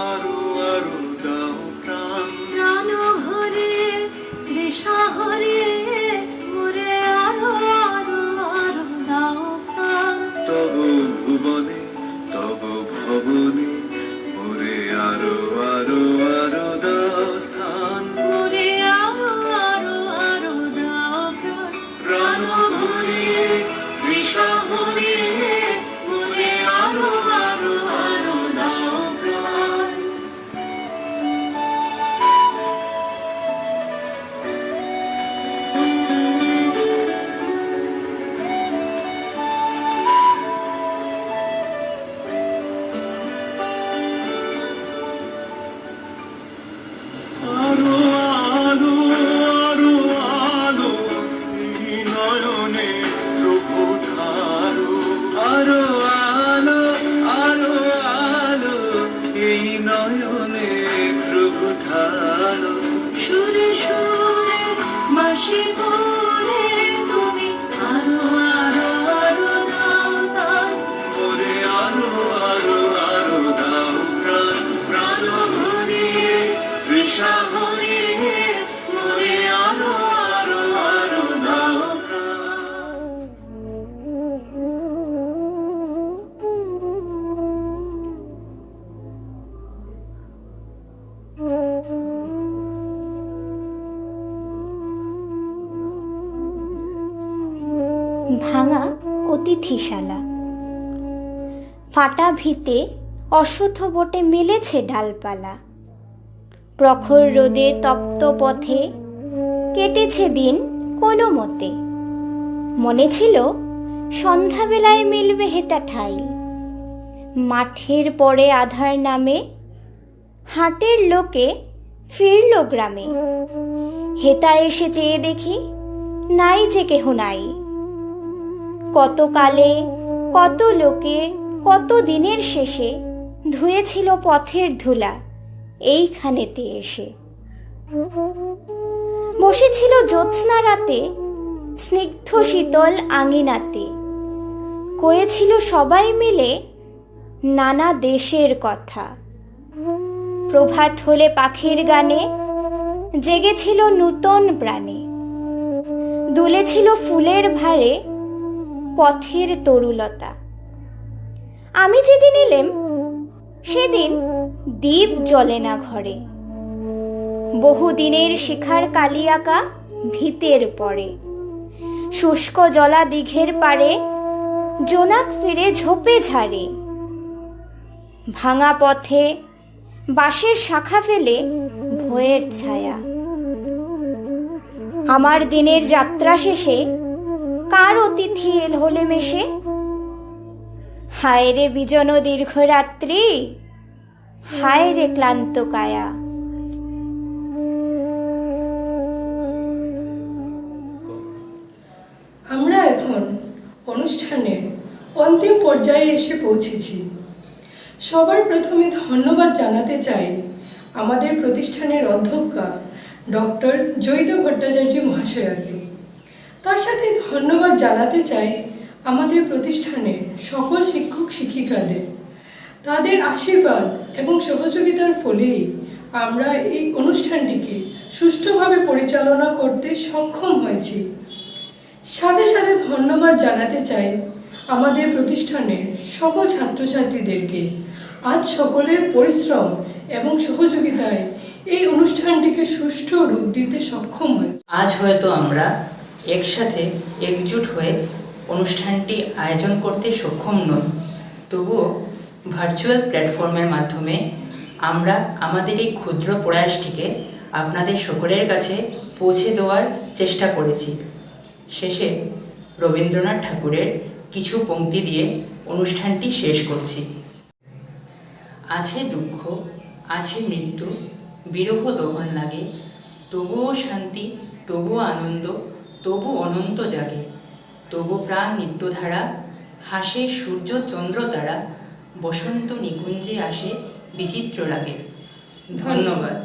M: আরো আরো দাও প্রাণ
G: প্রাণ ভরে দিশাহারে মোরে আরো আরো আরো দাও প্রাণ।
M: তব ভুবনে তব ভবনে ওরে আরো আরো আরো দাও স্থান
G: মোরে আরো আরো আরো দাও প্রাণ।
M: প্রাণ ভরে
G: দিশাহারে মোরে আরো আরো আরো দাও প্রাণ।
M: আরো আলো আরো আলো এই নয়নে প্রভু ধারো আরো আলো আরো আলো এই নয়নে প্রভু ধারো
G: সুরে সুরে বাঁশি করে তুমি আরো আরো আরো দাও দাও।
M: ওরে আরো আরো আরো দাও প্রাণ প্রাণ ভরিয়ে তৃষা ভরিয়ে
G: মোরে আরো আরো আরো দাও
M: প্রাণ
E: ভাঙা অতিথিশালা। ফাটা ভিতে অশুদ্ধ বটে মেলেছে ডালপালা। প্রখর রোদে তপ্ত পথে কেটেছে দিন কোনো মতে। মনে ছিল সন্ধ্যাবেলায় মিলবে হেতা ঠাই। মাঠের পরে আধার নামে হাটের লোকে ফিরল গ্রামে। হেতা এসে চেয়ে দেখি নাই যে কেহ নাই। কত কালে কত লোকে কত দিনের শেষে ধুয়েছিল পথের ধুলা এইখানেতে এসে। বসেছিল জ্যোৎস্না রাতে স্নিগ্ধ শীতল আঙিনাতে। কয়েছিল সবাই মিলে নানা দেশের কথা। প্রভাত হলে পাখির গানে জেগেছিল নূতন প্রাণে। দুলেছিল ফুলের ভারে পথের তরুলতা। আমি যেদিন এলেম সেদিন দীপ জ্বলে না ঘরে। বহুদিনের শিখার কালি আঁকা ভিতের পরে। শুষ্ক জলা দিঘের পারে জোনাক ফিরে ঝোপে ঝাড়ে। ভাঙা পথে বাঁশের শাখা ফেলে ভয়ের ছায়া। আমার দিনের যাত্রা শেষে কার অতিথি এল হলে মেশে। হায় রে বিজন দীর্ঘ রাত্রি, হায় রে ক্লান্ত কায়া।
C: আমরা এখন অনুষ্ঠানের অন্তিম পর্যায়ে এসে পৌঁছেছি। সবার প্রথমে ধন্যবাদ জানাতে চাই আমাদের প্রতিষ্ঠানের অধ্যক্ষা ডক্টর জয়িতা ভট্টাচার্য মহাশয়াকে। তার সাথে ধন্যবাদ জানাতে চাই আমাদের প্রতিষ্ঠানের সকল শিক্ষক শিক্ষিকাদের। তাদের আশীর্বাদ এবং সহযোগিতার ফলেই আমরা এই অনুষ্ঠানটিকে সুষ্ঠুভাবে পরিচালনা করতে সক্ষম হয়েছি। সাথে সাথে ধন্যবাদ জানাতে চাই আমাদের প্রতিষ্ঠানের সকল ছাত্রছাত্রীদেরকে। আজ সকলের পরিশ্রম এবং সহযোগিতায় এই অনুষ্ঠানটিকে সুষ্ঠু রূপ দিতে সক্ষম হয়েছে।
D: আজ হয়তো আমরা একসাথে একজুট হয়ে অনুষ্ঠানটি আয়োজন করতে সক্ষম নই, তবুও ভার্চুয়াল প্ল্যাটফর্মের মাধ্যমে আমরা আমাদের এই ক্ষুদ্র প্রয়াসটিকে আপনাদের সকলের কাছে পৌঁছে দেওয়ার চেষ্টা করেছি। শেষে রবীন্দ্রনাথ ঠাকুরের কিছু পংক্তি দিয়ে অনুষ্ঠানটি শেষ করছি। আছে দুঃখ, আছে মৃত্যু, বিরহ দহন লাগে, তবুও শান্তি, তবুও আনন্দ, তবু অনন্ত জাগে। তবু প্রাণ নিত্যধারা, হাসে সূর্য চন্দ্র তারা, বসন্ত নিকুঞ্জে আসে বিচিত্র লাগে। ধন্যবাদ।